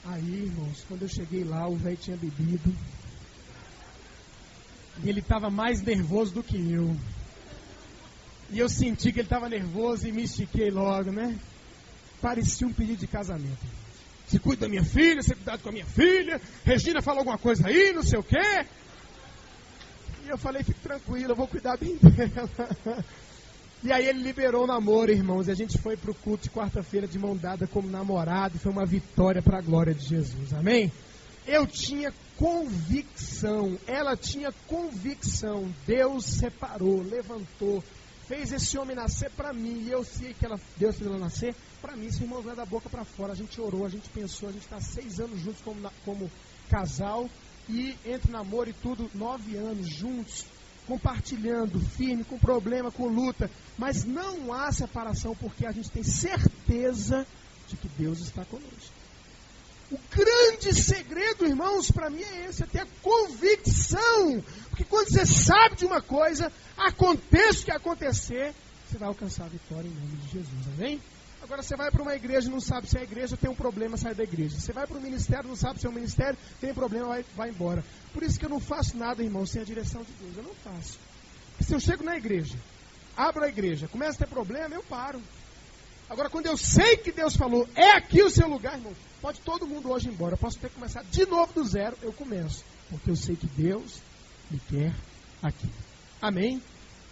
[SPEAKER 2] Aí, irmãos, quando eu cheguei lá, o velho tinha bebido. E ele estava mais nervoso do que eu. E eu senti que ele estava nervoso e me estiquei logo, né? Parecia um pedido de casamento. Você cuida da minha filha, você cuidado com a minha filha. Regina falou alguma coisa aí, não sei o quê. E eu falei, fique tranquilo, eu vou cuidar bem dela. E aí ele liberou o namoro, irmãos. E a gente foi para o culto de quarta-feira de mão dada como namorado. Foi uma vitória para a glória de Jesus, amém? Eu tinha convicção, ela tinha convicção. Deus separou, levantou, fez esse homem nascer para mim. E eu sei que Deus fez ela nascer para mim. Isso, irmãos, não é da boca para fora. A gente orou, a gente pensou, a gente está 6 anos juntos como casal. E entre namoro e tudo, 9 anos juntos, compartilhando, firme, com problema, com luta. Mas não há separação, porque a gente tem certeza de que Deus está conosco. O grande segredo, irmãos, para mim é esse, é ter a convicção. Porque quando você sabe de uma coisa, aconteça o que acontecer, você vai alcançar a vitória em nome de Jesus, amém? Agora você vai para uma igreja e não sabe se a igreja tem um problema, sai da igreja. Você vai para um ministério, não sabe se é um ministério, tem problema, vai embora. Por isso que eu não faço nada, irmão, sem a direção de Deus. Eu não faço. Porque se eu chego na igreja, abro a igreja, começa a ter problema, eu paro. Agora, quando eu sei que Deus falou, é aqui o seu lugar, irmão, pode todo mundo hoje ir embora. Eu posso ter que começar de novo do zero, eu começo. Porque eu sei que Deus me quer aqui. Amém?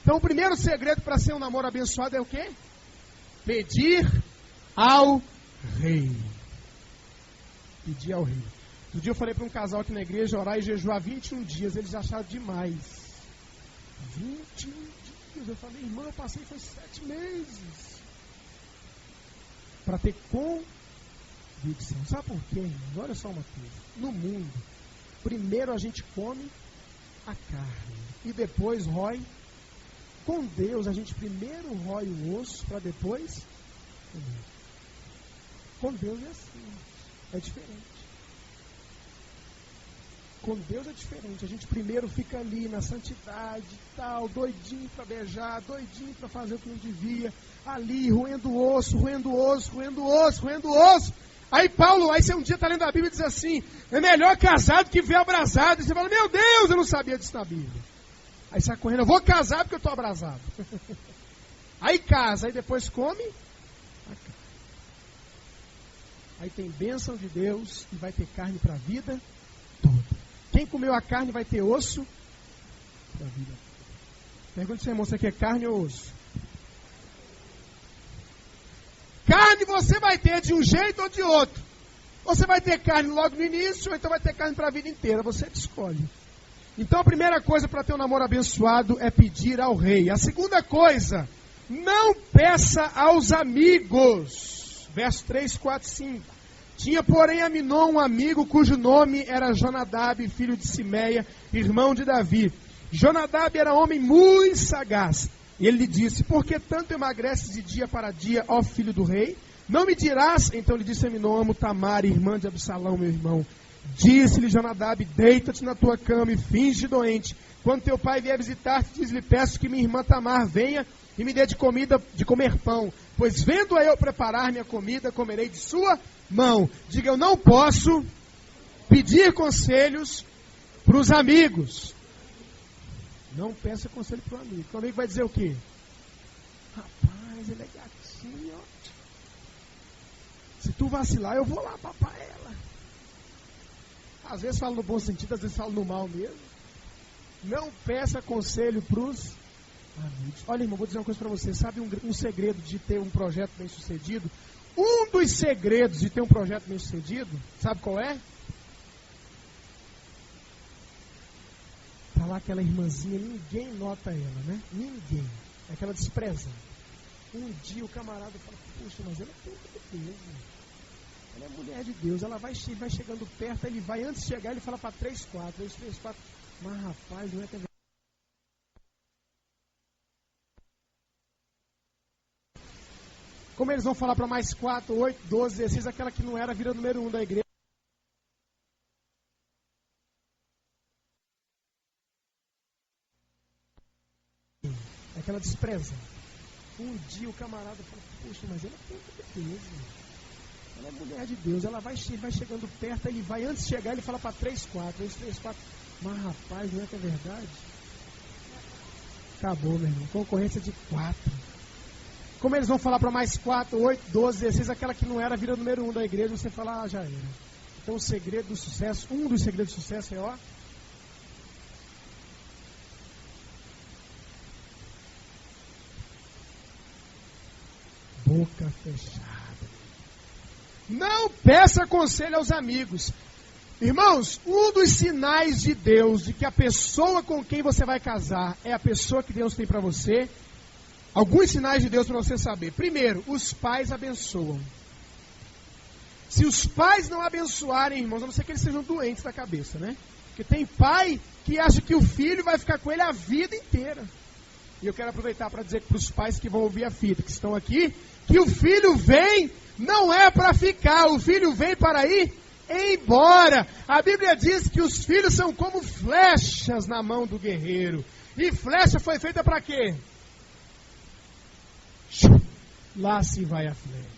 [SPEAKER 2] Então, o primeiro segredo para ser um namoro abençoado é o quê? Pedir ao rei. Pedir ao rei. Um dia eu falei para um casal aqui na igreja, orar e jejuar 21 dias. Eles acharam demais. 21 dias. Eu falei, irmão, eu passei foi 7 meses. Para ter convicção. Sabe por quê, irmãos? Olha só uma coisa. No mundo, primeiro a gente come a carne e depois rói. Com Deus, a gente primeiro rói o osso para depois comer. Com Deus é assim. É diferente. Com Deus é diferente. A gente primeiro fica ali na santidade, tal, doidinho para beijar, doidinho para fazer o que não devia, ali, roendo o osso. Aí você um dia está lendo a Bíblia e diz assim, é melhor casado que ver abrasado. E você fala, meu Deus, eu não sabia disso na Bíblia. Aí sai correndo, eu vou casar porque eu estou abrasado. Aí casa, aí depois come. Aí tem bênção de Deus e vai ter carne para a vida toda. Quem comeu a carne vai ter osso para a vida toda. Pergunta se irmão, você quer carne ou osso? Carne você vai ter de um jeito ou de outro. Você vai ter carne logo no início, ou então vai ter carne para a vida inteira. Você escolhe. Então a primeira coisa para ter um namoro abençoado é pedir ao rei. A segunda coisa, não peça aos amigos. Verso 3, 4, 5. Tinha, porém, Aminon um amigo cujo nome era Jonadab, filho de Simeia, irmão de Davi. Jonadab era homem muito sagaz. E ele lhe disse, por que tanto emagreces de dia para dia, ó filho do rei? Não me dirás, então lhe disse Aminon, amo Tamar, irmã de Absalão, meu irmão. Disse-lhe Jonadab, deita-te na tua cama e finge doente. Quando teu pai vier visitar-te, diz-lhe, peço que minha irmã Tamar venha e me dê de comida, de comer pão. Pois vendo eu preparar minha comida, comerei de sua mão. Diga, eu não posso pedir conselhos para os amigos. Não peça conselho para o amigo. O amigo vai dizer o quê? Rapaz, ele é gatinho, ó. Se tu vacilar, eu vou lá papar ela. Às vezes falo no bom sentido, às vezes falo no mal mesmo. Não peça conselho para os amigos. Olha, irmão, vou dizer uma coisa para você. Sabe um segredo de ter um projeto bem sucedido? Um dos segredos de ter um projeto bem sucedido, sabe qual é? Tá lá aquela irmãzinha, ninguém nota ela, né? Ninguém. É aquela desprezada. Um dia o camarada fala, poxa, mas ela é tudo de Deus, né? Ela é mulher de Deus, ela vai chegando perto, ele vai, antes de chegar, ele fala para 3, 4, 2, 3, 4. Mas rapaz, não é que é. Como eles vão falar para mais 4, 8, 12, 16, aquela que não era vira número 1 da igreja. É aquela despreza. Um dia o camarada fala, poxa, mas ela tem que Deus, ela é mulher de Deus, ela vai chegando perto, ele vai, antes de chegar, ele fala para 3, 4, 2, 3, 4. Mas rapaz, não é que é verdade? Acabou, meu irmão, concorrência de 4. Como eles vão falar para mais 4, 8, 12, 16, aquela que não era vira número 1 da igreja, você fala, já era. Então o segredo do sucesso, um dos segredos do sucesso é, ó, boca fechada. Não peça conselho aos amigos. Irmãos, um dos sinais de Deus, de que a pessoa com quem você vai casar é a pessoa que Deus tem para você, alguns sinais de Deus para você saber. Primeiro, os pais abençoam. Se os pais não abençoarem, irmãos, a não ser que eles sejam doentes da cabeça, né? Porque tem pai que acha que o filho vai ficar com ele a vida inteira. E eu quero aproveitar para dizer para os pais que vão ouvir a fita, que estão aqui, que o filho vem, não é para ficar, o filho vem para ir embora. A Bíblia diz que os filhos são como flechas na mão do guerreiro. E flecha foi feita para quê? Lá se vai a flecha.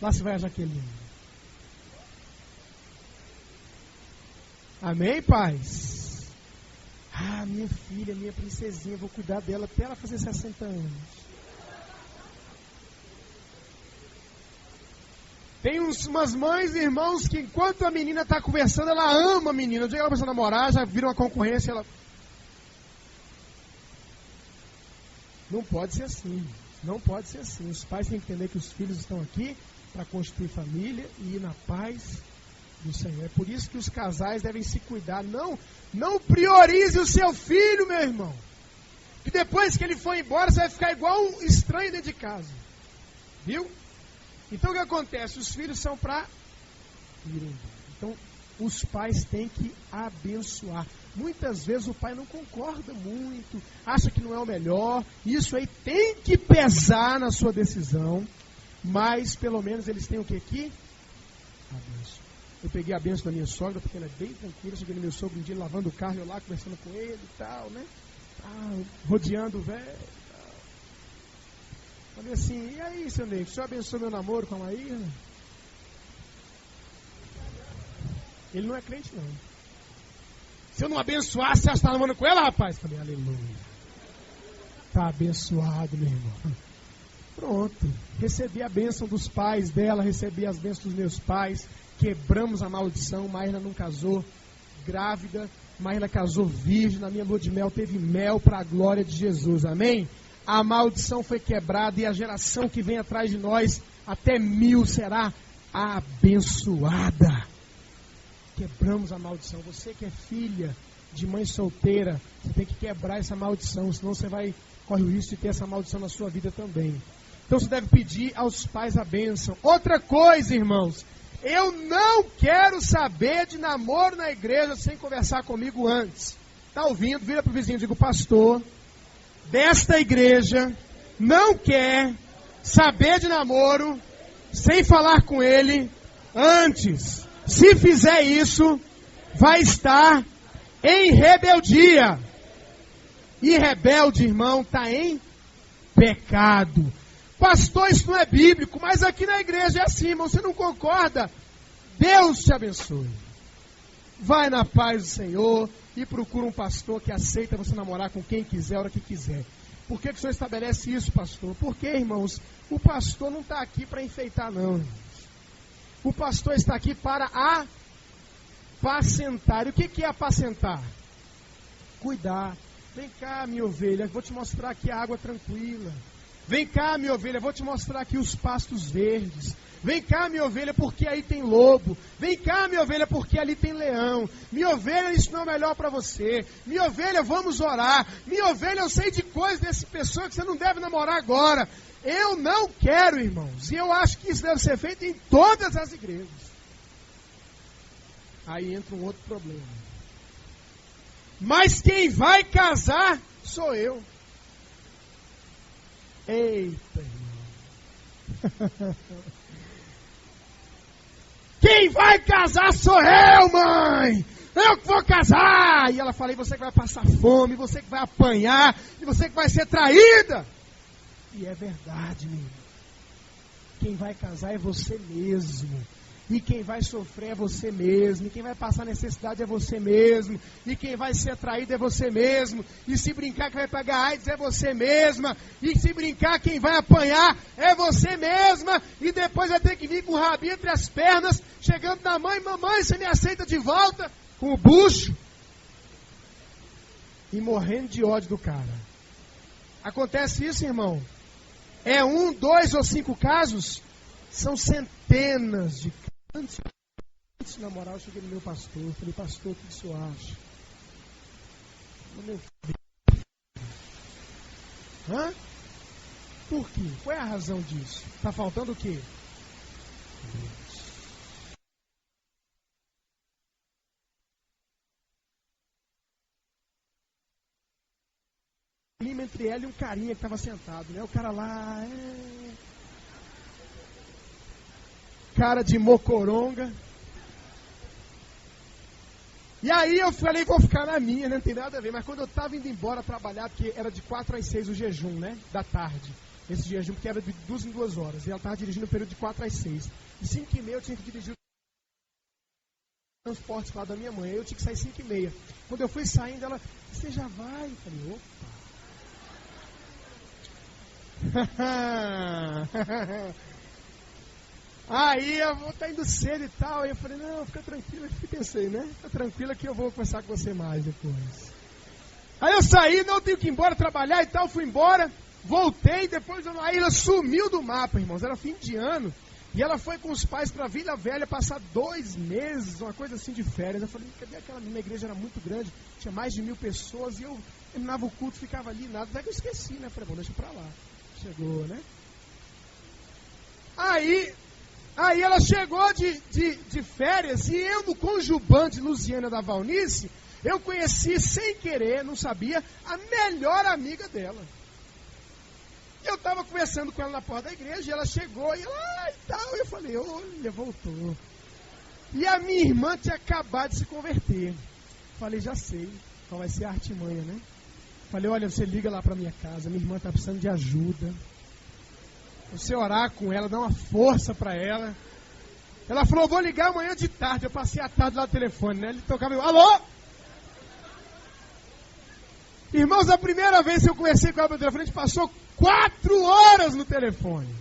[SPEAKER 2] Lá se vai a Jaqueline. Amém, pais? Ah, minha filha, minha princesinha, vou cuidar dela até ela fazer 60 anos. Tem umas mães e irmãos que enquanto a menina está conversando, ela ama a menina. O dia que ela começa a namorar, já vira uma concorrência, ela... Não pode ser assim. Não pode ser assim. Os pais têm que entender que os filhos estão aqui para constituir família e ir na paz do Senhor. É por isso que os casais devem se cuidar. Não priorize o seu filho, meu irmão. Que depois que ele for embora, você vai ficar igual um estranho dentro de casa. Viu? Então o que acontece? Os filhos são para ir embora. Então os pais têm que abençoar. Muitas vezes o pai não concorda muito, acha que não é o melhor. Isso aí tem que pesar na sua decisão. Mas pelo menos eles têm o que aqui? Abençoar. Eu peguei a benção da minha sogra, porque ela é bem tranquila. Cheguei no meu sogro um dia lavando o carro, eu lá conversando com ele e tal, né? Rodeando o velho. Falei assim, e aí, seu nego, o senhor abençoou meu namoro com a Maíra? Ele não é crente, não. Se eu não abençoasse, você está namorando com ela, rapaz? Falei, aleluia. Está abençoado, meu irmão. Pronto. Recebi a bênção dos pais dela, recebi as bênçãos dos meus pais, quebramos a maldição, Maíra não casou grávida, Maíra casou virgem, na minha lua de mel teve mel para a glória de Jesus, amém? A maldição foi quebrada e a geração que vem atrás de nós, até 1000 será abençoada. Quebramos a maldição. Você que é filha de mãe solteira, você tem que quebrar essa maldição, senão você corre o risco de ter essa maldição na sua vida também. Então você deve pedir aos pais a bênção. Outra coisa, irmãos, eu não quero saber de namoro na igreja sem conversar comigo antes. Está ouvindo? Vira para o vizinho e diga: o pastor desta igreja não quer saber de namoro sem falar com ele antes. Se fizer isso, vai estar em rebeldia. E rebelde, irmão, está em pecado. Pastor, isso não é bíblico, mas aqui na igreja é assim, irmão. Você não concorda? Deus te abençoe. Vai na paz do Senhor e procura um pastor que aceita você namorar com quem quiser, a hora que quiser. Por que o senhor estabelece isso, pastor? Porque, irmãos, o pastor não está aqui para enfeitar, não. O pastor está aqui para apacentar. E o que é apacentar? Cuidar. Vem cá, minha ovelha, vou te mostrar aqui a água tranquila. Vem cá, minha ovelha, vou te mostrar aqui os pastos verdes. Vem cá, minha ovelha, porque aí tem lobo. Vem cá, minha ovelha, porque ali tem leão. Minha ovelha, isso não é o melhor para você. Minha ovelha, vamos orar. Minha ovelha, eu sei de coisas dessa pessoa que você não deve namorar agora. Eu não quero, irmãos. E eu acho que isso deve ser feito em todas as igrejas. Aí entra um outro problema. Mas quem vai casar sou eu. Eita, irmão. Quem vai casar sou eu, mãe. Eu que vou casar. E ela fala: e você que vai passar fome, você que vai apanhar, e você que vai ser traída. E é verdade, meu irmão. Quem vai casar é você mesmo. E quem vai sofrer é você mesmo. E quem vai passar necessidade é você mesmo. E quem vai ser traído é você mesmo. E se brincar, quem vai pagar AIDS é você mesma. E se brincar, quem vai apanhar é você mesma. E depois vai ter que vir com o rabinho entre as pernas, chegando na mãe: mamãe, você me aceita de volta? Com o bucho. E morrendo de ódio do cara. Acontece isso, irmão? É 1, 2 ou 5 casos? São centenas de casos. Antes de namorar, eu cheguei no meu pastor. Falei: pastor, o que o senhor acha? Meu filho. Hã? Por quê? Qual é a razão disso? Está faltando o quê? Deus. Clima entre ela e um carinha que estava sentado, né? O cara lá, cara de mocoronga. E aí eu falei: vou ficar na minha, né? Não tem nada a ver. Mas quando eu estava indo embora trabalhar, porque era de 4 às 6 o jejum, né? Da tarde. Esse jejum, porque era de 2 em 2 horas. E ela estava dirigindo o período de 4 às 6. E 5h30 eu tinha que dirigir o transporte lá da minha mãe. Aí eu tinha que sair 5h30. Quando eu fui saindo, ela: você já vai? Eu falei: opa. Aí eu vou estar indo cedo e tal. Aí eu falei: não, fica tranquila. Eu pensei, né? Fica tranquila que eu vou conversar com você mais depois. Aí eu saí, não tenho que ir embora trabalhar e tal. Fui embora, voltei. Depois aí ela sumiu do mapa, irmãos. Era fim de ano. E ela foi com os pais para Vila Velha passar 2 meses, uma coisa assim, de férias. Eu falei: cadê aquela minha igreja? Era muito grande, tinha mais de 1000 pessoas. E eu terminava o culto, ficava ali, nada. Até que eu esqueci, né? Falei: bom, deixa pra lá. Chegou, né? Aí ela chegou de férias. E eu, no conjubante de Luziana da Valnice, eu conheci sem querer, não sabia, a melhor amiga dela. Eu estava conversando com ela na porta da igreja. E ela chegou e ela, e tal. Eu falei: olha, voltou. E a minha irmã tinha acabado de se converter. Falei: já sei qual vai ser a artimanha, né? Falei: olha, você liga lá para minha casa, minha irmã está precisando de ajuda. Você orar com ela, dar uma força para ela. Ela falou: vou ligar amanhã de tarde. Eu passei a tarde lá no telefone, né? Ele tocava: alô? Irmãos, a primeira vez que eu conversei com ela pelo telefone, a gente passou 4 horas no telefone.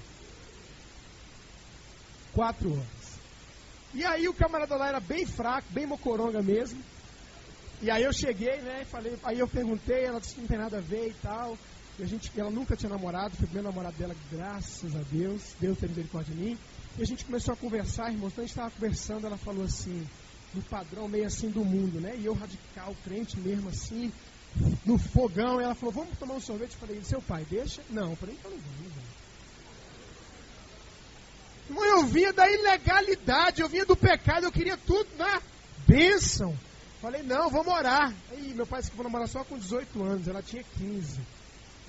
[SPEAKER 2] 4 horas. E aí o camarada lá era bem fraco, bem mocoronga mesmo. E aí eu cheguei, né, falei, aí eu perguntei, ela disse que não tem nada a ver e tal. E ela nunca tinha namorado, foi o primeiro namorado dela, graças a Deus. Deus teve misericórdia de mim. E a gente começou a conversar, irmãos. Então a gente estava conversando, ela falou assim, no padrão meio assim do mundo, né? E eu radical, crente mesmo assim, no fogão. E ela falou, vamos tomar um sorvete? Eu falei, seu pai, deixa? Não, eu falei, então não vamos. Irmão, eu vinha da ilegalidade, eu vinha do pecado, eu queria tudo na bênção. Falei, não, vamos orar. Aí meu pai disse que vou namorar só com 18 anos, ela tinha 15.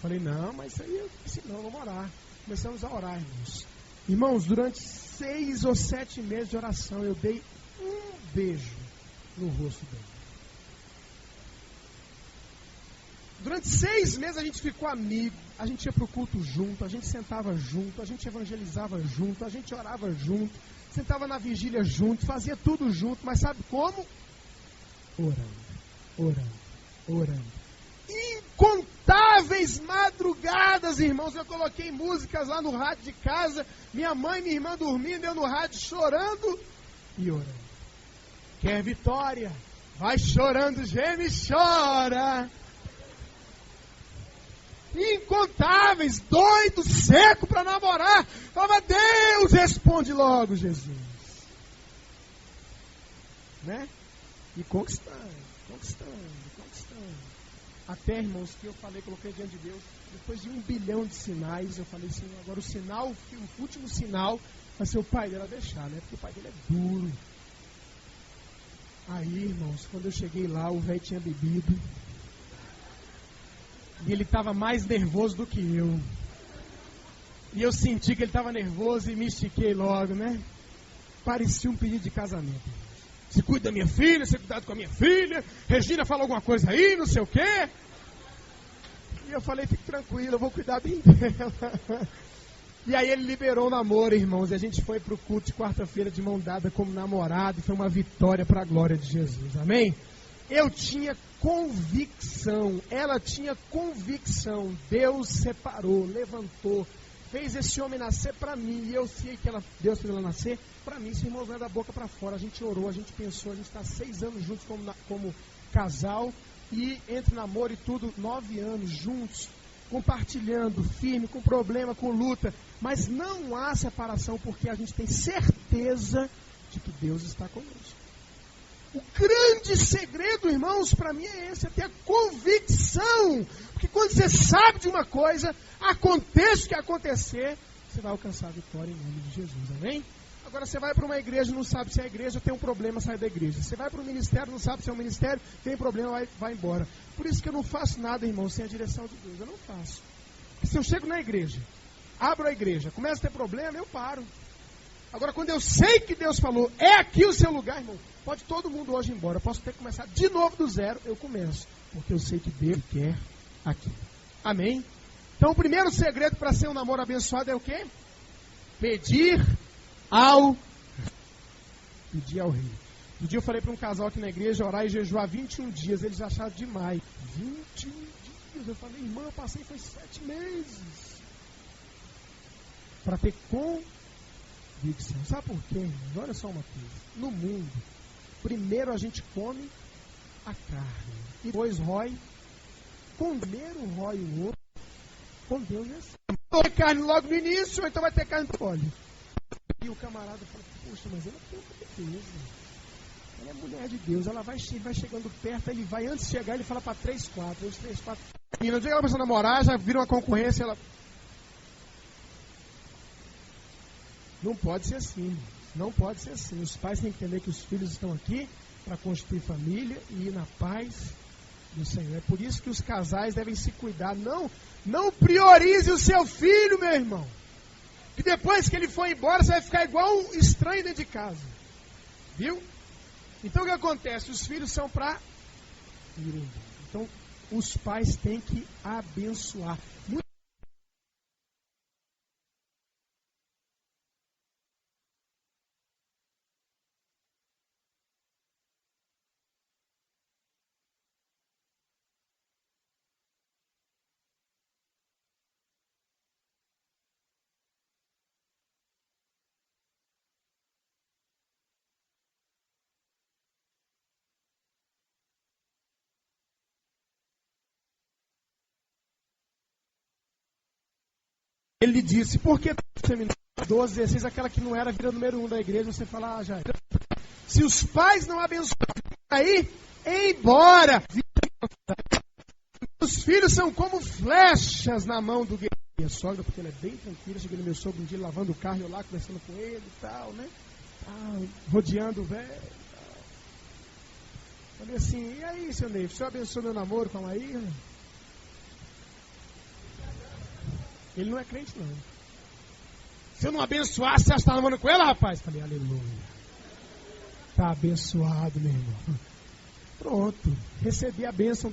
[SPEAKER 2] Falei, não, mas isso aí eu disse, não, vamos orar. Começamos a orar, irmãos. Irmãos, durante 6 ou 7 meses de oração, eu dei um beijo no rosto dele. Durante 6 meses a gente ficou amigo, a gente ia para o culto junto, a gente sentava junto, a gente evangelizava junto, a gente orava junto, sentava na vigília junto, fazia tudo junto, mas sabe como? Orando. Incontáveis madrugadas, irmãos, eu coloquei músicas lá no rádio de casa, minha mãe e minha irmã dormindo, eu no rádio chorando e orando. Quer vitória? Vai chorando, geme e chora. Incontáveis, doido, seco para namorar. Falava, Deus, responde logo, Jesus. Né? E conquistando. Até, irmãos, que eu falei, coloquei diante de Deus, depois de 1 bilhão de sinais, eu falei, Senhor, agora o sinal, o último sinal, vai ser o pai dela deixar, né? Porque o pai dele é duro. Aí, irmãos, quando eu cheguei lá, o velho tinha bebido. E ele estava mais nervoso do que eu. E eu senti que ele estava nervoso e me estiquei logo, né? Parecia um pedido de casamento. Você cuida da minha filha, você cuidado com a minha filha. Regina fala alguma coisa aí, não sei o quê. E eu falei, fique tranquilo, eu vou cuidar bem dela. E aí ele liberou o namoro, irmãos. E a gente foi para o culto de quarta-feira de mão dada como namorado. E foi uma vitória para a glória de Jesus, amém? Eu tinha convicção, ela tinha convicção. Deus separou, levantou, fez esse homem nascer para mim. E eu sei que Deus fez ela nascer para mim. Esse irmão não é da boca para fora. A gente orou, a gente pensou, a gente está 6 anos juntos como casal. E entre namoro e tudo, 9 anos juntos, compartilhando, firme, com problema, com luta. Mas não há separação, porque a gente tem certeza de que Deus está conosco. O grande segredo, irmãos, para mim é esse, é ter a convicção. Porque quando você sabe de uma coisa, aconteça o que acontecer, você vai alcançar a vitória em nome de Jesus, amém? Agora você vai para uma igreja e não sabe se é a igreja, tem um problema, sai da igreja. Você vai para um ministério, não sabe se é um ministério, tem problema, vai embora. Por isso que eu não faço nada, irmão, sem a direção de Deus. Eu não faço. Porque se eu chego na igreja, abro a igreja, começo a ter problema, eu paro. Agora, quando eu sei que Deus falou, é aqui o seu lugar, irmão, pode todo mundo hoje ir embora. Eu posso ter que começar de novo do zero, eu começo. Porque eu sei que Deus quer aqui. Amém? Então, o primeiro segredo para ser um namoro abençoado é o quê? Pedir ao rei. Um dia eu falei para um casal aqui na igreja, orar e jejuar 21 dias. Eles acharam demais. 21 dias. Eu falei, irmão, eu passei foi 7 meses. Para ter convicção. Sabe por quê, irmãos? Olha só uma coisa. No mundo, primeiro a gente come a carne. E depois rói. Primeiro rói o outro. Com Deus é assim. Vai ter carne logo no início, ou então vai ter carne no óleo. E o camarada fala, poxa, mas ela tem uma defesa. Ela é mulher de Deus, ela vai chegando perto, ele vai, antes de chegar, ele fala para 3, 4. Os 3, 4. E no dia que ela começa a namorar, já vira uma concorrência, ela... Não pode ser assim, não pode ser assim. Os pais têm que entender que os filhos estão aqui para constituir família e ir na paz do Senhor. É por isso que os casais devem se cuidar. Não priorize o seu filho, meu irmão. Que depois que ele for embora, você vai ficar igual um estranho dentro de casa. Viu? Então o que acontece? Os filhos são para ir embora. Então os pais têm que abençoar. Ele disse, por que 12, 16, aquela que não era a vida número 1 da igreja, você fala, já. Se os pais não abençoam, aí, embora. Os filhos são como flechas na mão do guerreiro. Minha sogra, porque ela é bem tranquila, cheguei no meu sogro um dia lavando o carro, eu lá conversando com ele e tal, né? Rodeando o velho. Falei assim, e aí, seu Ney, o senhor abençoou meu namoro com a Maíra? Ele não é crente, não. Se eu não abençoasse, você está namorando com ela, rapaz? Falei, aleluia. Está abençoado, meu irmão. Pronto, recebi a bênção.